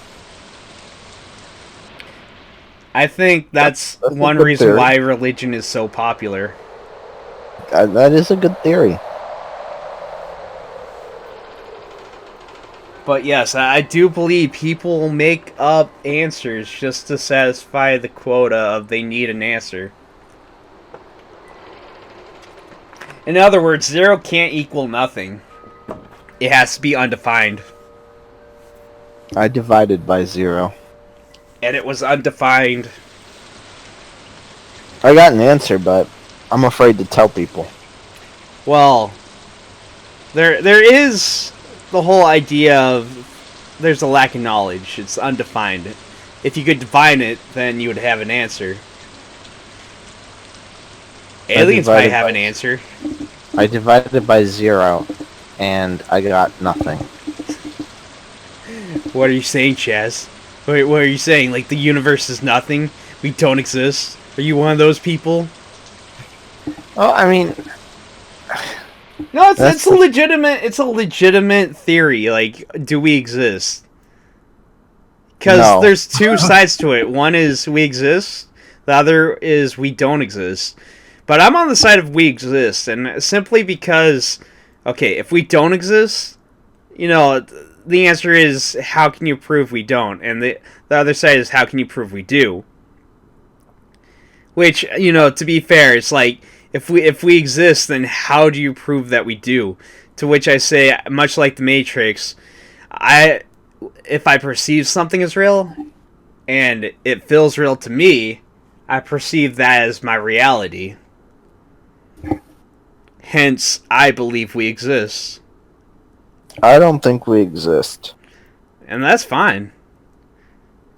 I think that's one reason why religion is so popular. That is a good theory. But yes, I do believe people will make up answers just to satisfy the quota of they need an answer. In other words, 0 can't equal nothing. It has to be undefined. I divided by 0. And it was undefined. I got an answer, but I'm afraid to tell people. Well, there is the whole idea of there's a lack of knowledge. It's undefined. If you could define it, then you would have an answer. Aliens might have an answer. I divided by 0, and I got nothing. What are you saying, Chaz? What are you saying? Like the universe is nothing? We don't exist? Are you one of those people? Oh, I mean, no, it's a legitimate theory. Like, do we exist? Because there's two sides to it. One is we exist. The other is we don't exist. But I'm on the side of we exist, and simply because, okay, if we don't exist, you know, the answer is how can you prove we don't, and the other side is how can you prove we do. Which, you know, to be fair, it's like If we exist, then how do you prove that we do? To which I say, much like the Matrix, if I perceive something as real and it feels real to me, I perceive that as my reality. Hence, I believe we exist. I don't think we exist. And that's fine.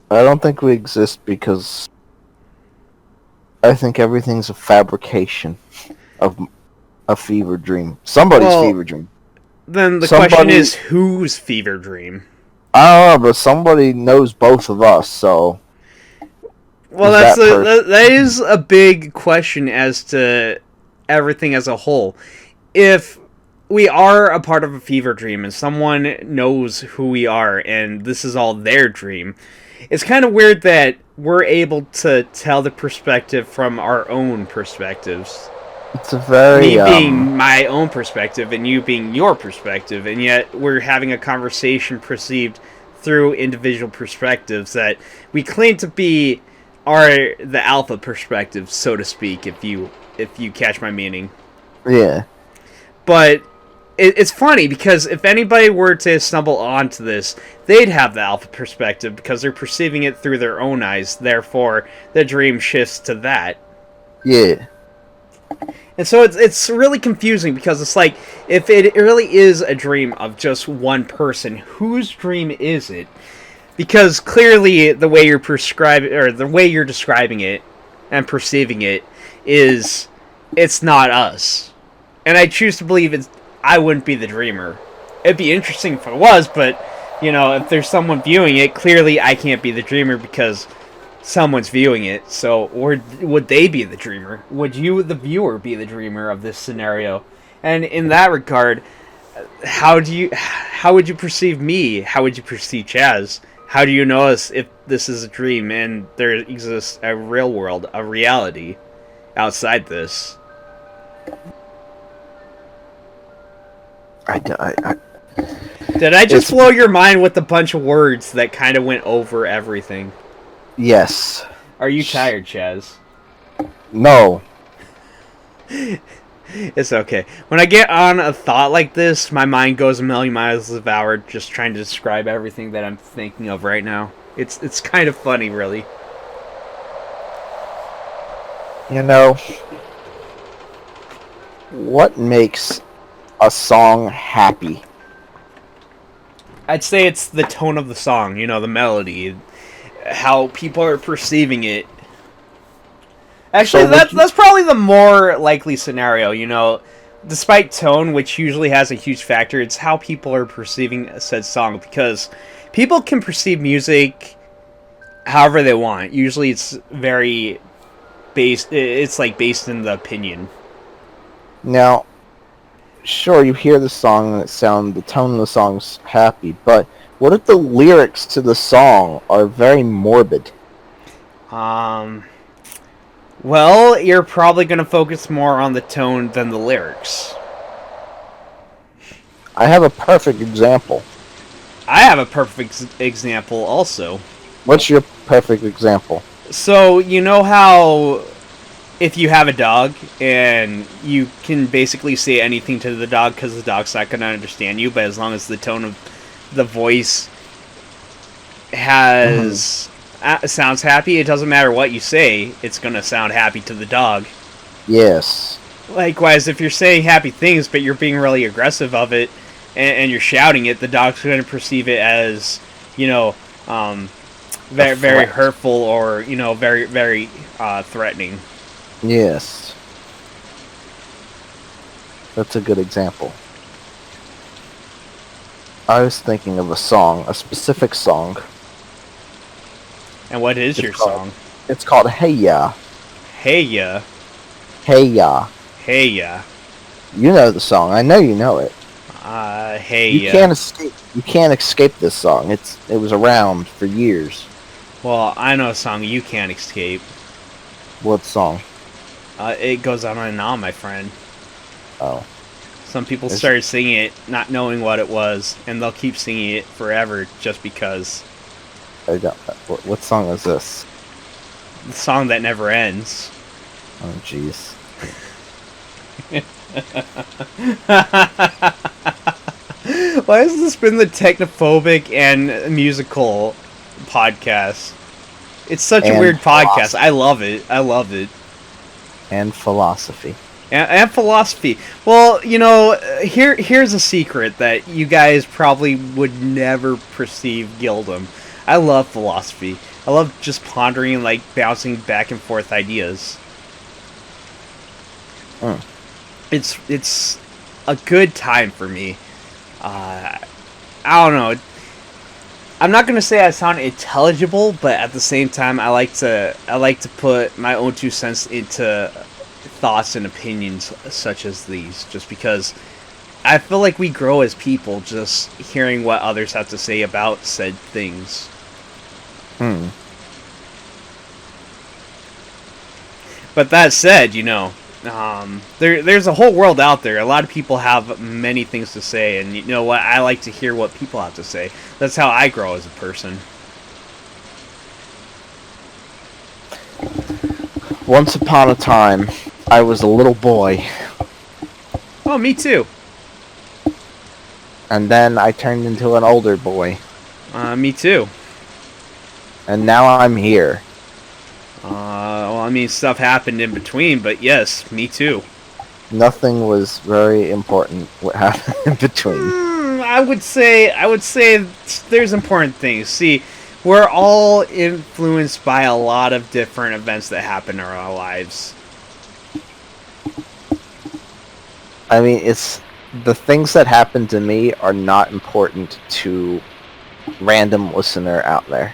I don't think we exist because I think everything's a fabrication of a fever dream. Somebody's fever dream. Then the question is, whose fever dream? I don't know, but somebody knows both of us, so... Well, that is a big question as to everything as a whole. If we are a part of a fever dream and someone knows who we are and this is all their dream, it's kind of weird that we're able to tell the perspective from our own perspectives. It's a very... Me being my own perspective and you being your perspective, and yet we're having a conversation perceived through individual perspectives that we claim to be the alpha perspective, so to speak, if you catch my meaning. Yeah. But it's funny because if anybody were to stumble onto this, they'd have the alpha perspective because they're perceiving it through their own eyes. Therefore, the dream shifts to that. Yeah. And so it's really confusing because it's like, if it really is a dream of just one person, whose dream is it? Because clearly the way you're describing it and perceiving it is, it's not us. And I choose to believe I wouldn't be the dreamer. It'd be interesting if it was, but, if there's someone viewing it, clearly I can't be the dreamer because someone's viewing it. So, or would they be the dreamer? Would you, the viewer, be the dreamer of this scenario? And in that regard, how would you perceive me? How would you perceive Chaz? How do you know if this is a dream and there exists a real world, a reality outside this? Did I just blow your mind with a bunch of words that kind of went over everything? Yes. Are you tired, Chaz? No. It's okay. When I get on a thought like this, my mind goes a million miles an hour just trying to describe everything that I'm thinking of right now. It's kind of funny, really. What makes a song happy? I'd say it's the tone of the song, the melody, how people are perceiving it. Actually, that's probably the more likely scenario, Despite tone, which usually has a huge factor, it's how people are perceiving said song, because people can perceive music however they want. Usually it's very based in the opinion. Now, sure, you hear the song and the tone of the song's happy, but what if the lyrics to the song are very morbid? Well, you're probably going to focus more on the tone than the lyrics. I have a perfect example. I have a perfect example also. What's your perfect example? So, you know how if you have a dog and you can basically say anything to the dog because the dog's not going to understand you, but as long as the tone of the voice has sounds happy, it doesn't matter what you say, it's going to sound happy to the dog. Yes. Likewise, if you're saying happy things but you're being really aggressive of it and you're shouting it, the dog's going to perceive it as, very, very hurtful or, very, very threatening. Yes. That's a good example. I was thinking of a song, a specific song. And what is your song? It's called Hey Ya. Hey Ya. Hey Ya. Hey Ya. You know the song. I know you know it. Hey Ya. You can't escape this song. It was around for years. Well, I know a song you can't escape. What song? It goes on and on, my friend. Oh. Some people started singing it not knowing what it was, and they'll keep singing it forever just because. What song is this? The song that never ends. Oh, jeez. Why has this been the technophobic and musical podcast? It's such a And weird podcast. philosophy. I love it. I love it. And philosophy. And philosophy. Well, you know, here's a secret that you guys probably would never perceive, Gildem. I love philosophy. I love just pondering and like bouncing back and forth ideas. Mm. It's a good time for me. I don't know. I'm not gonna say I sound intelligible, but at the same time, I like to put my own 2 cents into thoughts and opinions such as these, just because I feel like we grow as people just hearing what others have to say about said things. Hmm. But that said, you know, there's a whole world out there. A lot of people have many things to say, and you know what? I like to hear what people have to say. That's how I grow as a person. Once upon a time, I was a little boy, Oh, me too. and then I turned into an older boy, Me too. and now I'm here. Well, I mean, stuff happened in between, but yes, me too. Nothing was very important what happened in between. I would say there's important things. See, we're all influenced by a lot of different events that happen in our lives. I mean, it's the things that happen to me are not important to random listener out there.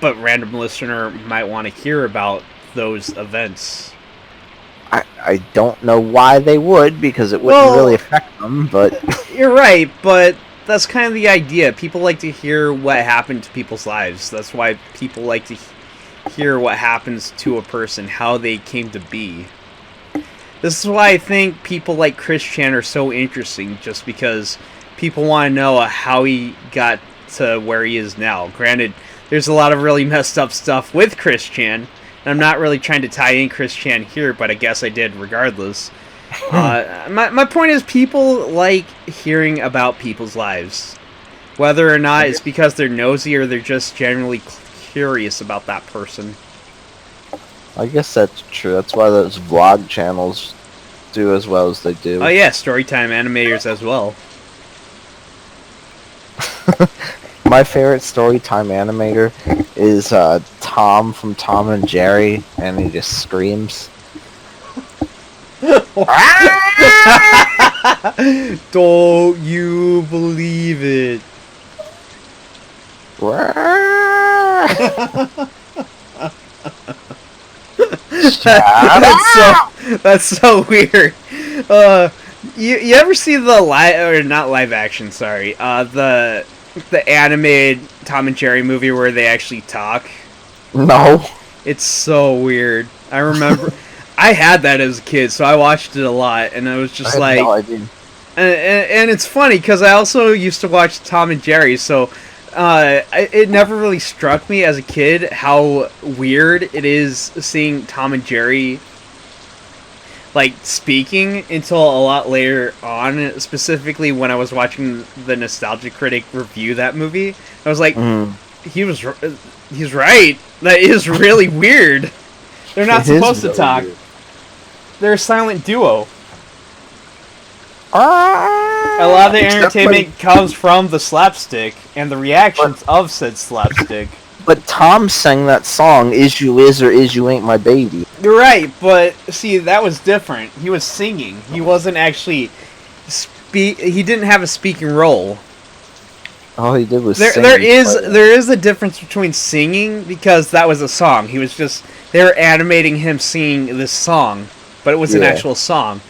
But random listener might want to hear about those events. I don't know why they would, because it wouldn't really affect them, but You're right, but that's kind of the idea. People like to hear what happened to people's lives. That's why people like to hear what happens to a person, how they came to be. This is why I think people like Chris Chan are so interesting, just because people want to know how he got to where he is now. Granted, there's a lot of really messed up stuff with Chris Chan, and I'm not really trying to tie in Chris Chan here, but I guess I did regardless. My point is, people like hearing about people's lives. Whether or not it's because they're nosy or they're just generally curious about that person. I guess that's true. That's why those vlog channels do as well as they do. Oh yeah, Storytime animators as well. My favorite Storytime animator is Tom from Tom and Jerry, and he just screams. Don't you believe it? That's so weird. You ever see the not live action? Sorry, the animated Tom and Jerry movie where they actually talk? No. It's so weird. I remember I had that as a kid, so I watched it a lot, and I was just I like, had no idea. And it's funny because I also used to watch Tom and Jerry, so it never really struck me as a kid how weird it is seeing Tom and Jerry like speaking until a lot later on, specifically when I was watching the Nostalgia Critic review that movie. I was like, he's right. That is really weird. They're not supposed to talk. Weird. They're a silent duo. A lot of the entertainment comes from the slapstick and the reactions of said slapstick. But Tom sang that song, "Is You Is or Is You Ain't My Baby." You're right, but see, that was different. He was singing. He wasn't actually he didn't have a speaking role. All he did was sing. There is a difference between singing, because that was a song. He was just, they were animating him singing this song, but it was an actual song.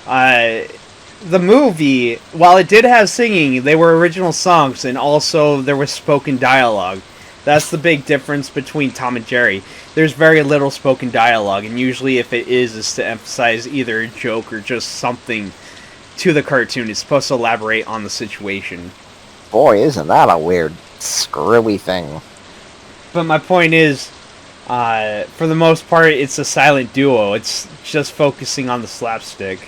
The movie, while it did have singing, they were original songs, and also there was spoken dialogue. That's the big difference between Tom and Jerry. There's very little spoken dialogue, and usually if it is to emphasize either a joke or just something to the cartoon. It's supposed to elaborate on the situation. Boy, isn't that a weird, screwy thing. But my point is, For the most part, it's a silent duo. It's just focusing on the slapstick.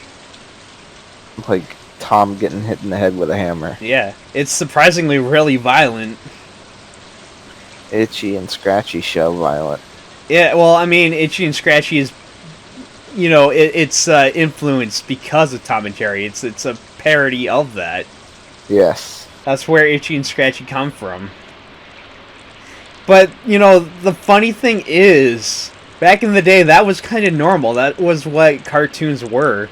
Like Tom getting hit in the head with a hammer. Yeah, it's surprisingly really violent. Itchy and Scratchy show violent. Yeah, well, I mean, Itchy and Scratchy is, it's influenced because of Tom and Jerry. It's a parody of that. Yes. That's where Itchy and Scratchy come from. But, the funny thing is, back in the day, that was kind of normal. That was what cartoons were.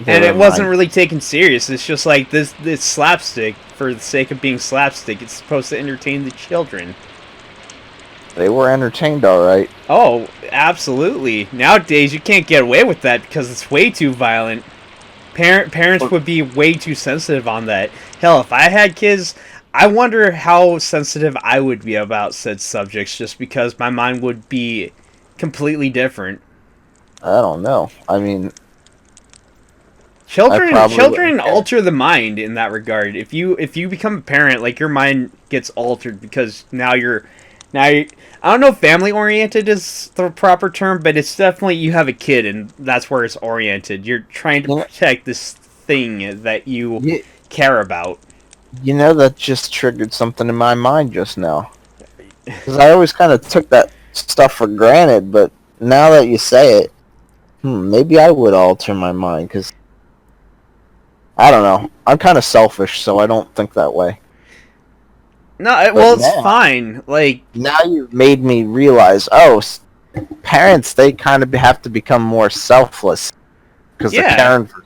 And it wasn't really taken serious. It's just like this slapstick, for the sake of being slapstick, it's supposed to entertain the children. They were entertained, all right. Oh, absolutely. Nowadays, you can't get away with that because it's way too violent. Parents would be way too sensitive on that. Hell, if I had kids, I wonder how sensitive I would be about said subjects, just because my mind would be completely different. I don't know. I mean, children alter the mind in that regard. If you become a parent, like, your mind gets altered because now you're I don't know if family oriented is the proper term, but it's definitely, you have a kid and that's where it's oriented. You're trying to protect this thing that you care about. That just triggered something in my mind just now. Because I always kind of took that stuff for granted, but now that you say it, maybe I would alter my mind, because I don't know. I'm kind of selfish, so I don't think that way. No, well, it's fine. Like, now you've made me realize, parents, they kind of have to become more selfless. Because they're caring for...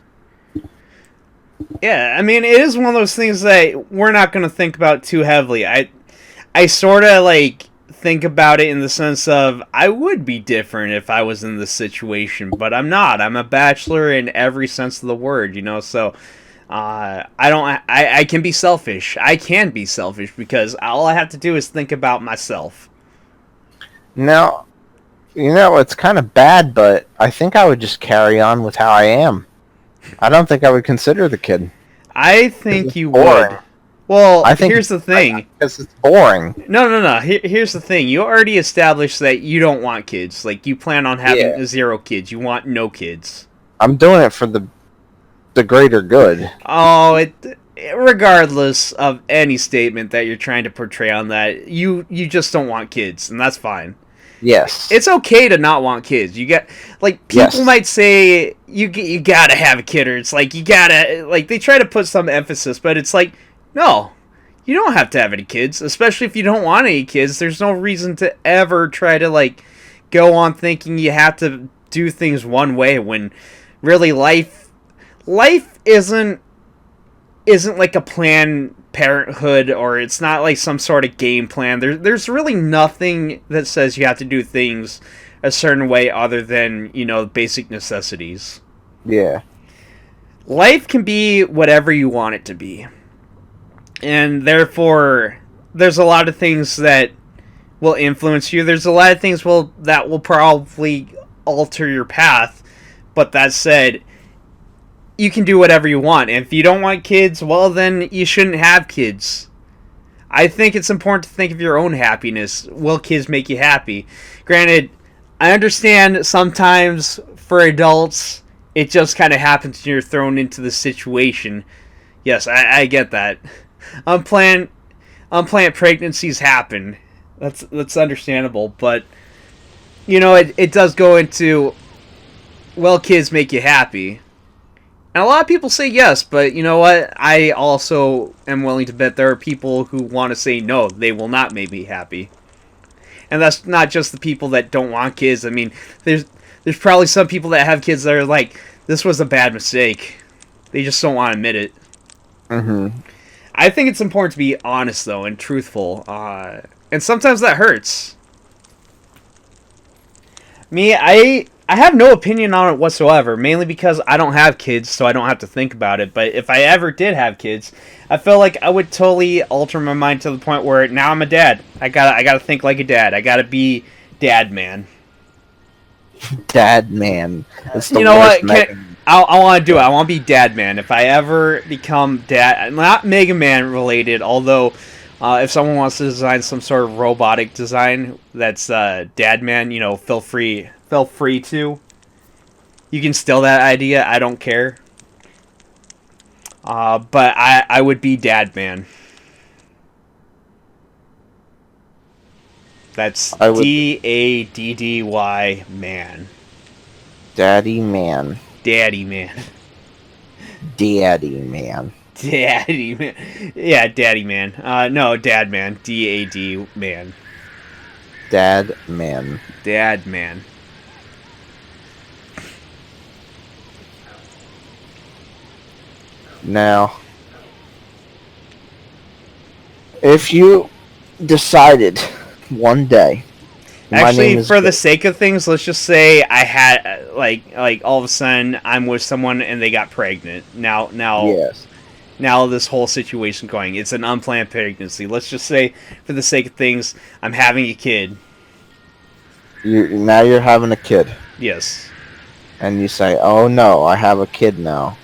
Yeah, I mean, it is one of those things that we're not going to think about too heavily. I sort of, like, think about it in the sense of, I would be different if I was in this situation, but I'm not. I'm a bachelor in every sense of the word, so... I can be selfish. I can be selfish because all I have to do is think about myself. Now, it's kind of bad, but I think I would just carry on with how I am. I don't think I would consider the kid. I think you would. Well, here's the thing. Because it's boring. No. Here's the thing. You already established that you don't want kids. Like, you plan on having 0 kids. You want no kids. I'm doing it for the greater good. Oh, regardless of any statement that you're trying to portray on that, you just don't want kids, and that's fine. Yes. It's okay to not want kids. You got, like, people might say you gotta have a kid, or it's like you gotta, like, they try to put some emphasis, but it's like, no, you don't have to have any kids, especially if you don't want any kids. There's no reason to ever try to, like, go on thinking you have to do things one way when really life isn't like a planned parenthood, or it's not like some sort of game plan. There's really nothing that says you have to do things a certain way other than, basic necessities. Yeah. Life can be whatever you want it to be. And therefore, there's a lot of things that will influence you. There's a lot of things that will probably alter your path. But that said, you can do whatever you want. And if you don't want kids, well, then you shouldn't have kids. I think it's important to think of your own happiness. Will kids make you happy? Granted, I understand sometimes for adults, it just kind of happens and you're thrown into the situation. Yes, I get that. Unplanned pregnancies happen. That's understandable. But, it does go into, will kids make you happy? And a lot of people say yes, but you know what? I also am willing to bet there are people who want to say no, they will not make me happy. And that's not just the people that don't want kids. I mean, there's probably some people that have kids that are like, this was a bad mistake. They just don't want to admit it. Mm-hmm. I think it's important to be honest, though, and truthful. And sometimes that hurts. Me, I have no opinion on it whatsoever, mainly because I don't have kids, so I don't have to think about it. But if I ever did have kids, I feel like I would totally alter my mind to the point where now I'm a dad. I gotta think like a dad. I gotta be dad man. Dad man. That's the you know what? I want to do it. I want to be dad man. If I ever become dad, not Mega Man related, although If someone wants to design some sort of robotic design that's dad man, feel free to. You can steal that idea. I don't care. But I would be dad man. That's I would DADDY man. daddy man. Daddy man. Daddy man. Daddy man. Yeah, daddy man. No, dad man. DAD man. Dad man. Dad man. Now, if you decided one day, my name Actually, is for the sake of things, let's just say I had like all of a sudden I'm with someone and they got pregnant. yes, Now this whole situation going. It's an unplanned pregnancy. Let's just say, for the sake of things, I'm having a kid. you're having a kid, Yes. and you say, "Oh no, I have a kid now."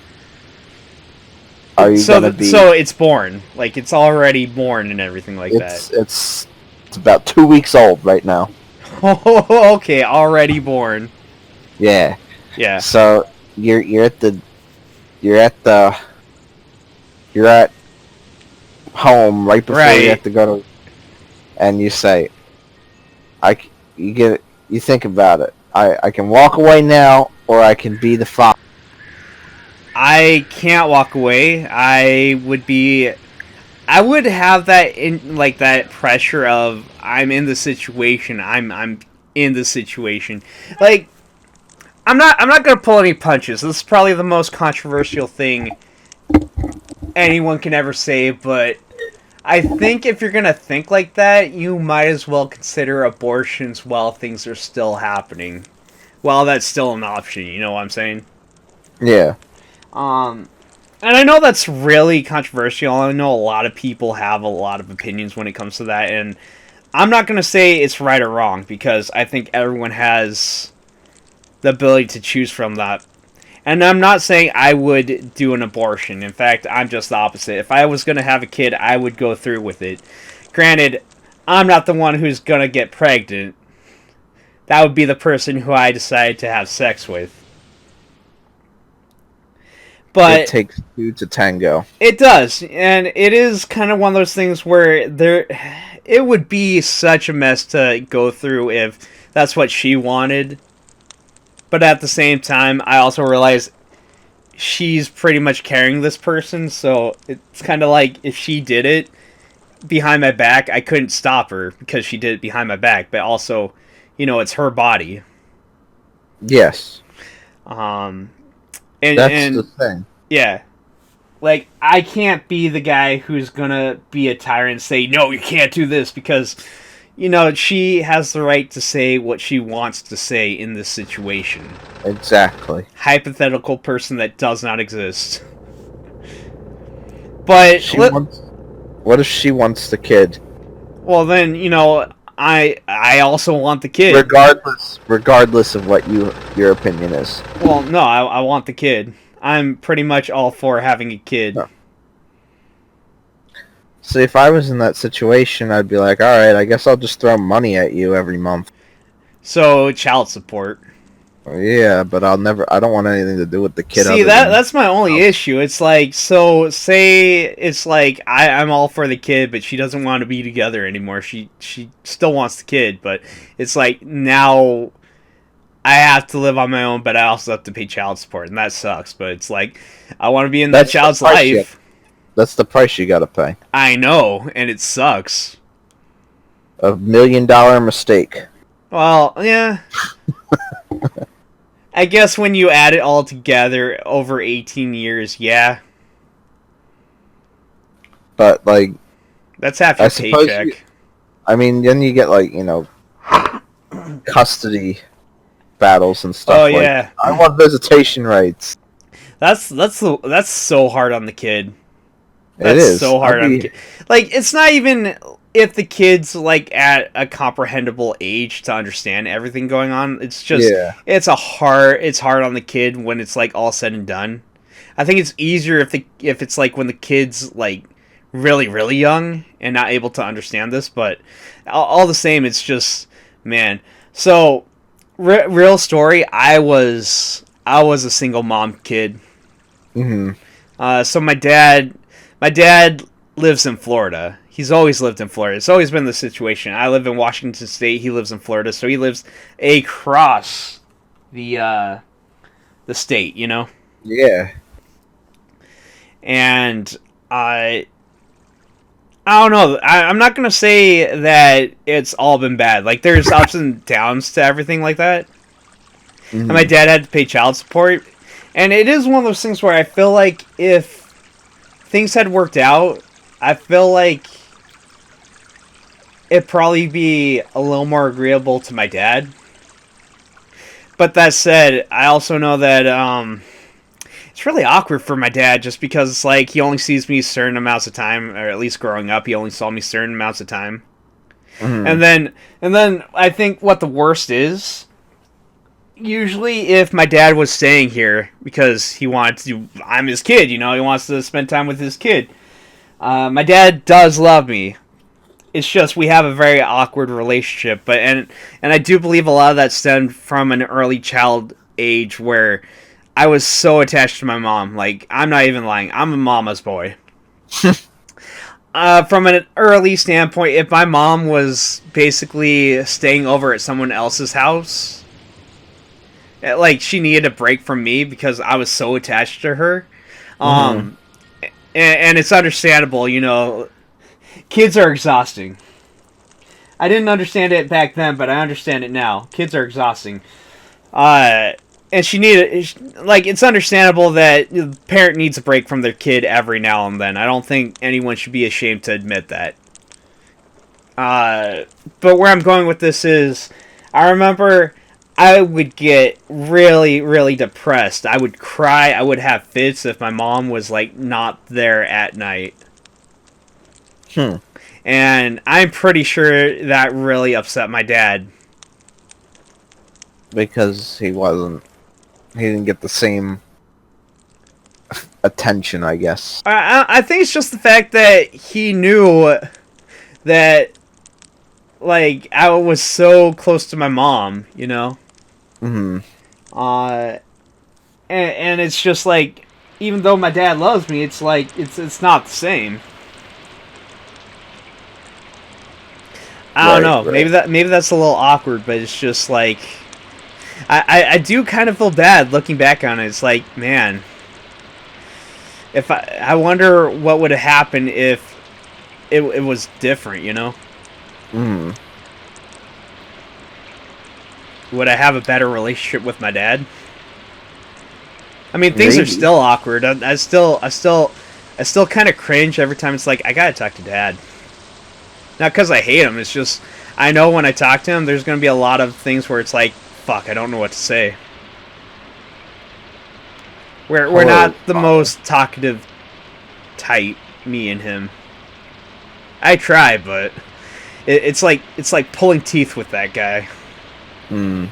Are you gonna be? So it's born. Like, it's already born and everything like that. It's about 2 weeks old right now. Oh, okay, already born. Yeah. Yeah. So you're at home right before Right. you have to go to, and you say, you think about it. I can walk away now, or I can be the father. I can't walk away. I would have that that pressure of I'm in the situation. I'm in the situation. Like, I'm not gonna pull any punches. This is probably the most controversial thing anyone can ever say, but I think if you're gonna think like that, you might as well consider abortions while things are still happening. While that's still an option, you know what I'm saying? Yeah. And I know that's really controversial. I know a lot of people have a lot of opinions when it comes to that, and I'm not gonna say it's right or wrong, because I think everyone has the ability to choose from that. And I'm not saying I would do an abortion. In fact, I'm just the opposite. If I was gonna have a kid, I would go through with it. Granted, I'm not the one who's gonna get pregnant. That would be the person who I decide to have sex with. But It takes two to tango. it does, and it is kind of one of those things where it would be such a mess to go through if that's what she wanted. But at the same time, I also realize she's pretty much carrying this person, so it's kind of like if she did it behind my back, I couldn't stop her because she did it behind my back. But also, it's her body. Yes. And That's the thing. Yeah. Like, I can't be the guy who's gonna be a tyrant and say, no, you can't do this, because, she has the right to say what she wants to say in this situation. Exactly. Hypothetical person that does not exist. But, what if she wants the kid? well then, I also want the kid. Regardless of what your opinion is. Well, no, I want the kid. I'm pretty much all for having a kid. No. See, if I was in that situation, I'd be like, alright, I guess I'll just throw money at you every month. So, child support. Well, yeah, but I don't want anything to do with the kid. See, that's my only issue. It's like, so, say it's like, I'm all for the kid, but she doesn't want to be together anymore. She still wants the kid, but it's like, now I have to live on my own, but I also have to pay child support, and that sucks. But it's like, I want to be in that child's life. That's the price you gotta pay. I know, and it sucks. $1 million mistake. Well, yeah. I guess when you add it all together over 18 years, yeah. But, like, that's half your paycheck. Then you get, like, custody battles and stuff. Oh, like, yeah. I want visitation rights. That's so hard on the kid. It is so hard on the kid. Like, it's not even if the kid's like at a comprehensible age to understand everything going on. It's just it's hard on the kid when it's like all said and done. I think it's easier if it's like when the kid's like really, really young and not able to understand this, but all the same, it's just, man. So, real story, I was a single mom kid. Hmm. So my dad lives in Florida. He's always lived in Florida. It's always been the situation. I live in Washington State. He lives in Florida, so he lives across the state, you know. Yeah. And I don't know. I'm not gonna say that it's all been bad. Like there's ups and downs to everything like that. And my Hmm. dad had to pay child support, and it is one of those things where I feel like if things had worked out, I feel like it'd probably be a little more agreeable to my dad. But that said, I also know that it's really awkward for my dad just because it's like he only sees me certain amounts of time, or at least growing up, he only saw me certain amounts of time. Hmm. And then I think what the worst is, usually if my dad was staying here because he wanted to, I'm his kid, you know, he wants to spend time with his kid. My dad does love me. It's just we have a very awkward relationship, but and I do believe a lot of that stemmed from an early child age where I was so attached to my mom. Like I'm not even lying. I'm a mama's boy. From an early standpoint, if my mom was basically staying over at someone else's house, like she needed a break from me because I was so attached to her. Hmm. Um, and it's understandable, you know. Kids are exhausting. I didn't understand it back then, but I understand it now. Kids are exhausting. Uh, and she needed, like, it's understandable that the parent needs a break from their kid every now and then. I don't think anyone should be ashamed to admit that. Uh, but where I'm going with this is, I remember I would get really, really depressed. I would cry. I would have fits if my mom was, like, not there at night. Hmm. And I'm pretty sure that really upset my dad. Because he didn't get the same attention, I guess. I think it's just the fact that he knew that, like, I was so close to my mom, you know? Hmm. Uh, and it's just like, even though my dad loves me, it's like, it's not the same. I don't Right, know. right. Maybe that's a little awkward, but it's just like, I do kind of feel bad looking back on it. It's like, man, if I wonder what would have happened if it was different, you know? Hmm. Would I have a better relationship with my dad? I mean, things are Maybe. still awkward. I still kind of cringe every time it's like I gotta talk to dad. Not because I hate him. It's just I know when I talk to him, there's gonna be a lot of things where it's like, fuck, I don't know what to say. We're Hello, not the father. most talkative type, me and him. I try, but it's like pulling teeth with that guy. Hmm.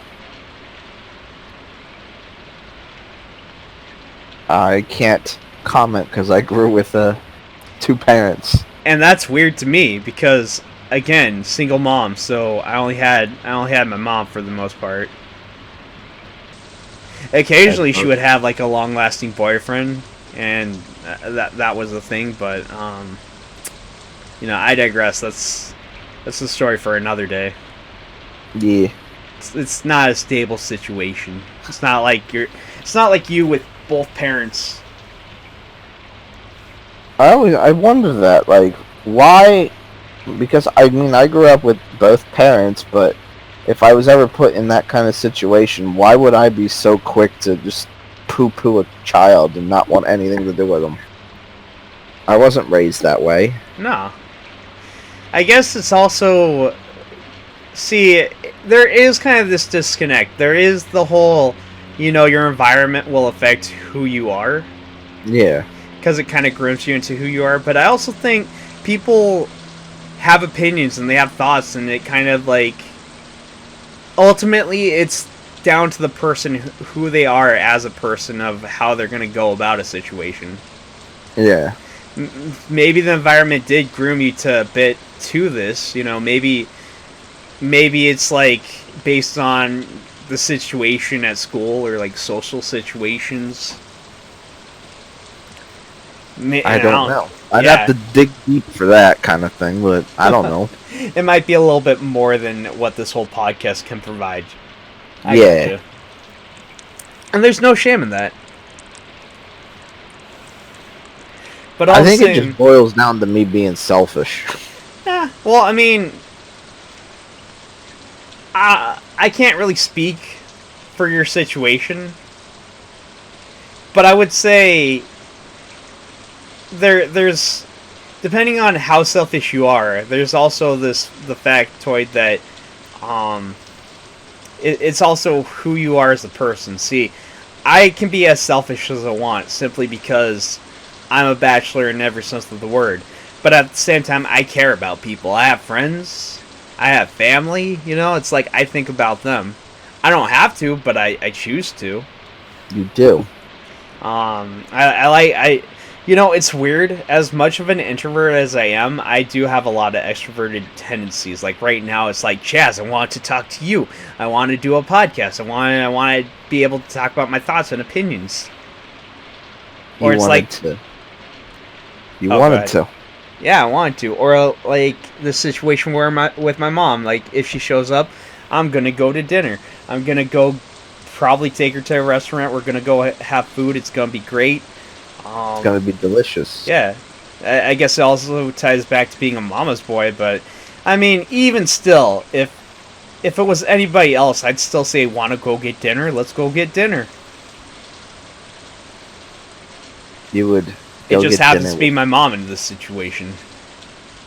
I can't comment because I grew with two parents. And that's weird to me because again, single mom, so I only had my mom for the most part. At Occasionally she would first. have like a long-lasting boyfriend and that was the thing, but I digress. That's a story for another day. Yeah. It's not a stable situation. It's not like you with both parents. I wonder that, like, why? Because I mean, I grew up with both parents, but if I was ever put in that kind of situation, why would I be so quick to just poo-poo a child and not want anything to do with them? I wasn't raised that way. No. I guess it's also, see, there is kind of this disconnect. There is the whole, your environment will affect who you are Yeah. because it kind of grooms you into who you are. But I also think people have opinions and they have thoughts, and it kind of like ultimately it's down to the person who they are as a person of how they're going to go about a situation. Yeah. maybe the environment did groom you to a bit to this. You know, maybe it's like based on the situation at school or like social situations. I don't know. I'd have to dig deep for that kind of thing, but I don't know. It might be a little bit more than what this whole podcast can provide. I Yeah. get you. And there's no shame in that. But I think it just boils down to me being selfish. Yeah, well, I mean, I can't really speak for your situation, but I would say there's depending on how selfish you are, there's also the factoid that it's also who you are as a person. See, I can be as selfish as I want simply because I'm a bachelor in every sense of the word. But at the same time, I care about people. I have friends. I have family. You know, it's like I think about them. I don't have to, but I choose to. You do. You know, it's weird. As much of an introvert as I am, I do have a lot of extroverted tendencies. Like right now, it's like, Chaz, I want to talk to you. I want to do a podcast. I want to be able to talk about my thoughts and opinions. Or it's like, you wanted to. Yeah, I wanted to. Or like the situation where with my mom. Like if she shows up, I'm gonna go to dinner. I'm gonna go probably take her to a restaurant. We're gonna go have food. It's gonna be great. It's gonna be delicious. Yeah, I guess it also ties back to being a mama's boy. But I mean, even still, if it was anybody else, I'd still say, "Want to go get dinner? Let's go get dinner." You would. It just happens to be my mom in this situation.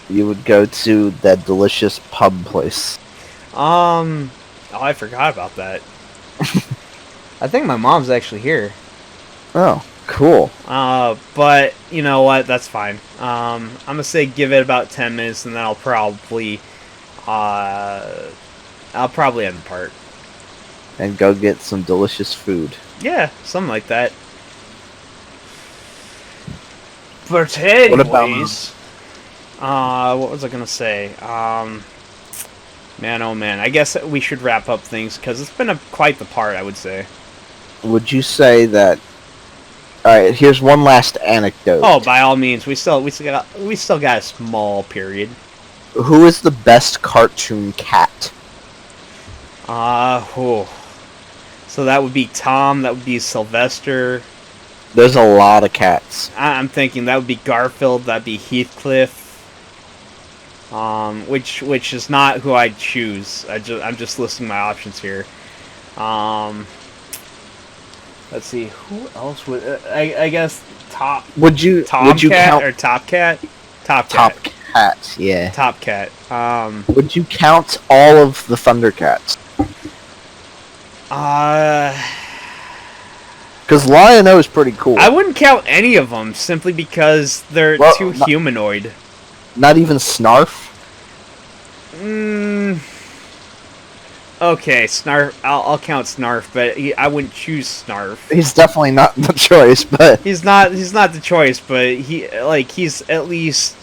You would go to that delicious pub place. Oh, I forgot about that. I think my mom's actually here. Oh, cool. But you know what? That's fine. I'm gonna say give it about 10 minutes, and then I'll probably end the part. And go get some delicious food. Yeah, something like that. But anyways, what was I gonna say? Man, oh man, I guess we should wrap up things because it's been quite the part, I would say. Would you say that? All right, here's one last anecdote. Oh, by all means, we still got a small period. Who is the best cartoon cat? So that would be Tom. That would be Sylvester. There's a lot of cats. I'm thinking that would be Garfield. That'd be Heathcliff. Which is not who I'd choose. I'm just listing my options here. Let's see, who else would I guess top. Would you count or Top Cat? Top Cat, yeah. Top Cat. Would you count all of the Thundercats? Because Lion-O is pretty cool. I wouldn't count any of them simply because they're too humanoid. Not even Snarf? Okay, Snarf. I'll count Snarf, but I wouldn't choose Snarf. He's definitely not the choice, but he's not the choice, but he's at least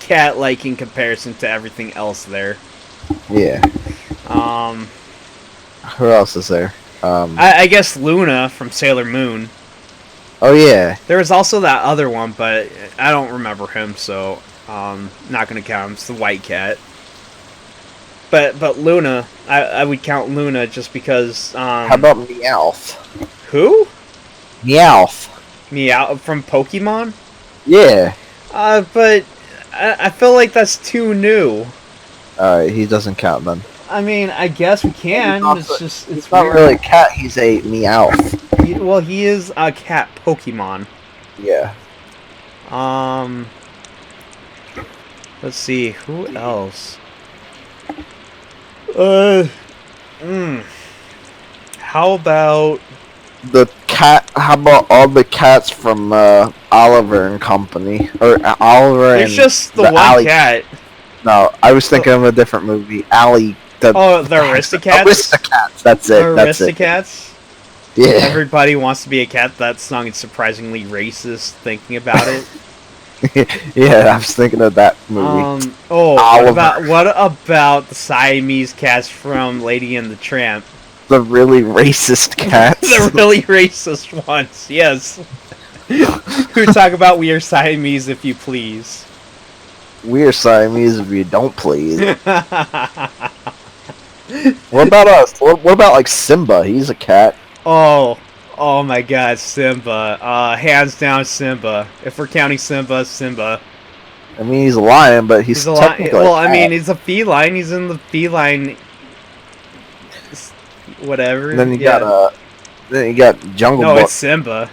cat-like in comparison to everything else there. Yeah. Who else is there? I guess Luna from Sailor Moon. Oh yeah. There was also that other one, but I don't remember him, so not gonna count him. It's the white cat. But Luna, I would count Luna just because. How about Meowth? Who? Meowth. Meow from Pokemon? Yeah. But I feel like that's too new. Alright, he doesn't count then. I mean, I guess we can. It's not really a cat. He's a Meowth. He is a cat Pokemon. Yeah. Let's see, who else? How about the cat? How about all the cats from Oliver and Company, or Oliver? It's just the one cat. No, I was thinking of a different movie. Allie. The Aristocats. Aristocats. That's it. Aristocats. Yeah. Everybody wants to be a cat. That song is surprisingly racist. Thinking about it. Yeah, I was thinking of that movie. Oh, Oliver, what about the Siamese cats from Lady and the Tramp? the really racist cats. The really racist ones, yes. Who talk about we are Siamese if you please. We're Siamese if you don't please. What about us? What about like Simba? He's a cat. Oh, oh my God, Simba. Hands down, Simba. If we're counting Simba, Simba. I mean, he's a lion, but He's he's a lot. technically a Well, I mean, cat. he's a feline. He's in the feline. And Whatever. then Yeah. then you got Jungle No, it's Book. Simba.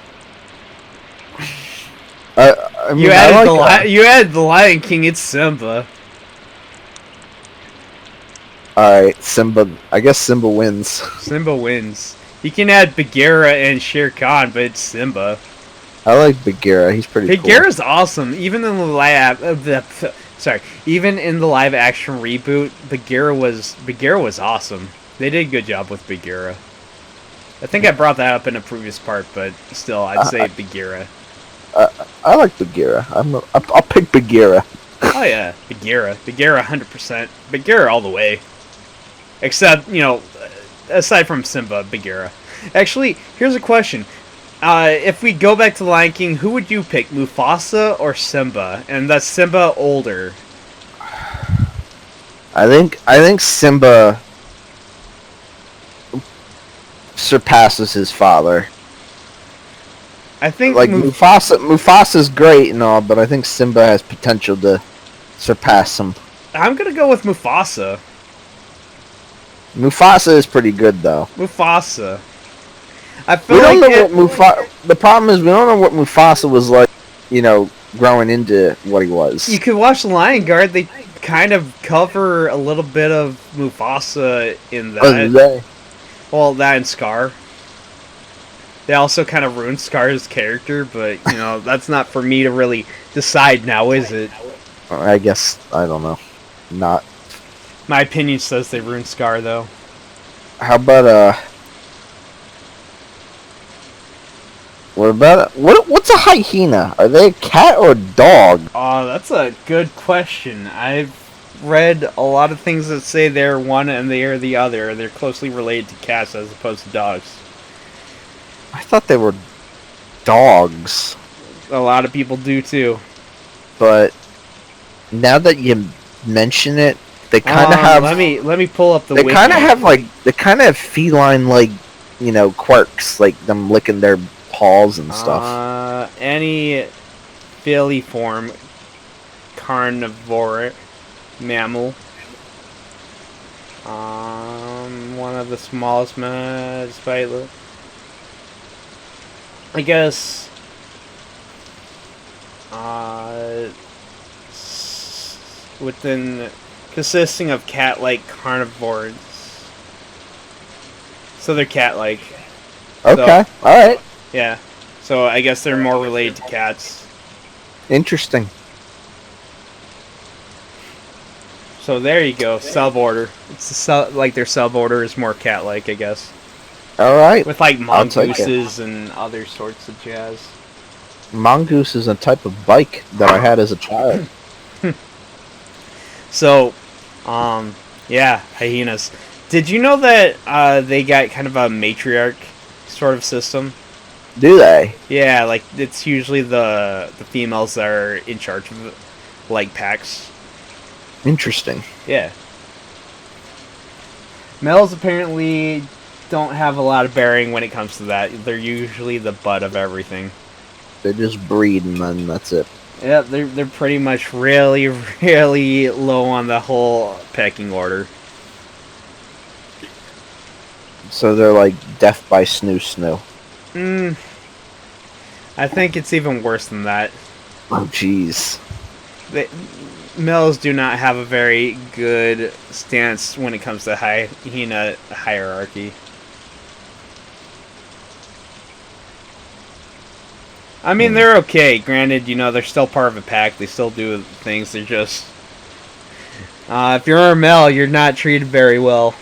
I mean, I like. You added the Lion King. It's Simba. All right, Simba. I guess Simba wins. Simba wins. You can add Bagheera and Shere Khan, but it's Simba. I like Bagheera. He's pretty cool. Bagheera's awesome. Even in the even in the live action reboot, Bagheera was awesome. They did a good job with Bagheera. I think I brought that up in a previous part, but still, I'd say Bagheera. I like Bagheera. I'll pick Bagheera. Oh yeah, Bagheera, 100%, Bagheera all the way. Except, aside from Simba, Bagheera. Actually, here's a question. If we go back to Lion King, who would you pick, Mufasa or Simba? And that's Simba older. I think Simba surpasses his father. I think Like Mufasa's great and all, but I think Simba has potential to surpass him. I'm gonna go with Mufasa. Mufasa is pretty good though. Mufasa. I feel We don't like know what Mufasa. The problem is we don't know what Mufasa was like. Growing into what he was. you could watch The Lion Guard. They kind of cover a little bit of Mufasa in that. Well, that and Scar. They also kind of ruined Scar's character, but, that's not for me to really decide now, is it? I guess, I don't know. Not. My opinion says they ruined Scar, though. How about, what's a hyena? Are they a cat or a dog? Oh, that's a good question. I've read a lot of things that say they're one and they are the other. They're closely related to cats as opposed to dogs. I thought they were dogs. A lot of people do, too. But now that you mention it, they kind of have. Let me pull up the. They wiki. kind of have feline quirks, like them licking their paws and stuff. Any filiform carnivore mammal. One of the smallest despite I guess consisting of cat-like carnivores. So they're cat-like. Okay, So, alright. yeah. So I guess they're more related to cats. Interesting. So there you go, suborder. It's their suborder is more cat-like, I guess. Alright. With mongooses and other sorts of jazz. Mongoose is a type of bike that I had as a child. So, yeah, hyenas. Did you know that they got kind of a matriarch sort of system? Do they? Yeah, like it's usually the females that are in charge of packs. Interesting. Yeah. Males apparently don't have a lot of bearing when it comes to that. They're usually the butt of everything. They just breed and then that's it. Yeah, they're pretty much really, really low on the whole pecking order. So they're like death by snoo. I think it's even worse than that. Oh, jeez. Males do not have a very good stance when it comes to hyena hierarchy. I mean, they're okay. Granted, they're still part of a pack. They still do things. They're just... if you're a male, you're not treated very well.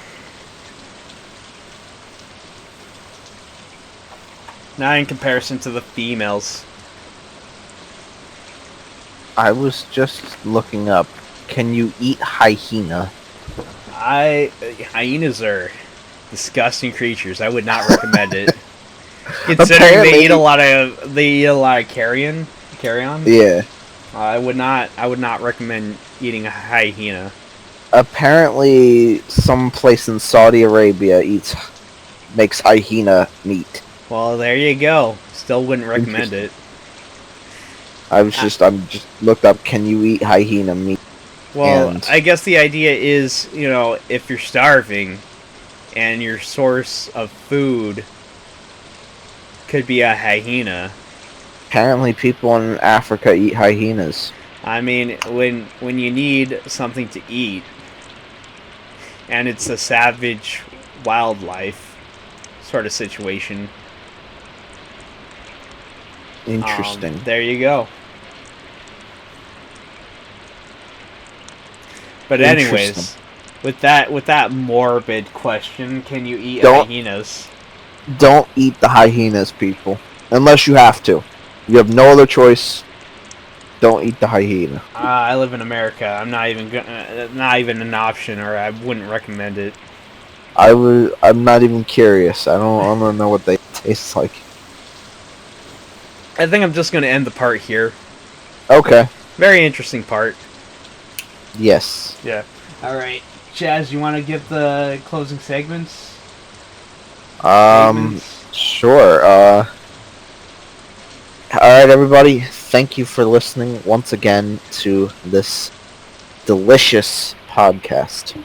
Not in comparison to the females. I was just looking up. Can you eat hyena? Hyenas are disgusting creatures. I would not recommend it. Considering they eat a lot of carrion. Yeah. I would not recommend eating a hyena. Apparently, some place in Saudi Arabia makes hyena meat. Well, there you go. Still wouldn't recommend it. I'm just looked up. Can you eat hyena meat? Well, And I guess the idea is, if you're starving, and your source of food could be a hyena. apparently, people in Africa eat hyenas. I mean, when you need something to eat, and it's a savage wildlife sort of situation. Interesting. There you go. But anyways, with that morbid question, can you eat hyenas? Don't eat the hyenas, people. Unless you have to. You have no other choice. Don't eat the hyena. I live in America. I'm not even an option, or I wouldn't recommend it. I'm not even curious. I don't know what they taste like. I think I'm just gonna end the part here. Okay. Very interesting part. Yes. Yeah. All right, Chaz, you want to give the closing segments? Sure. All right, everybody. Thank you for listening once again to this delicious podcast.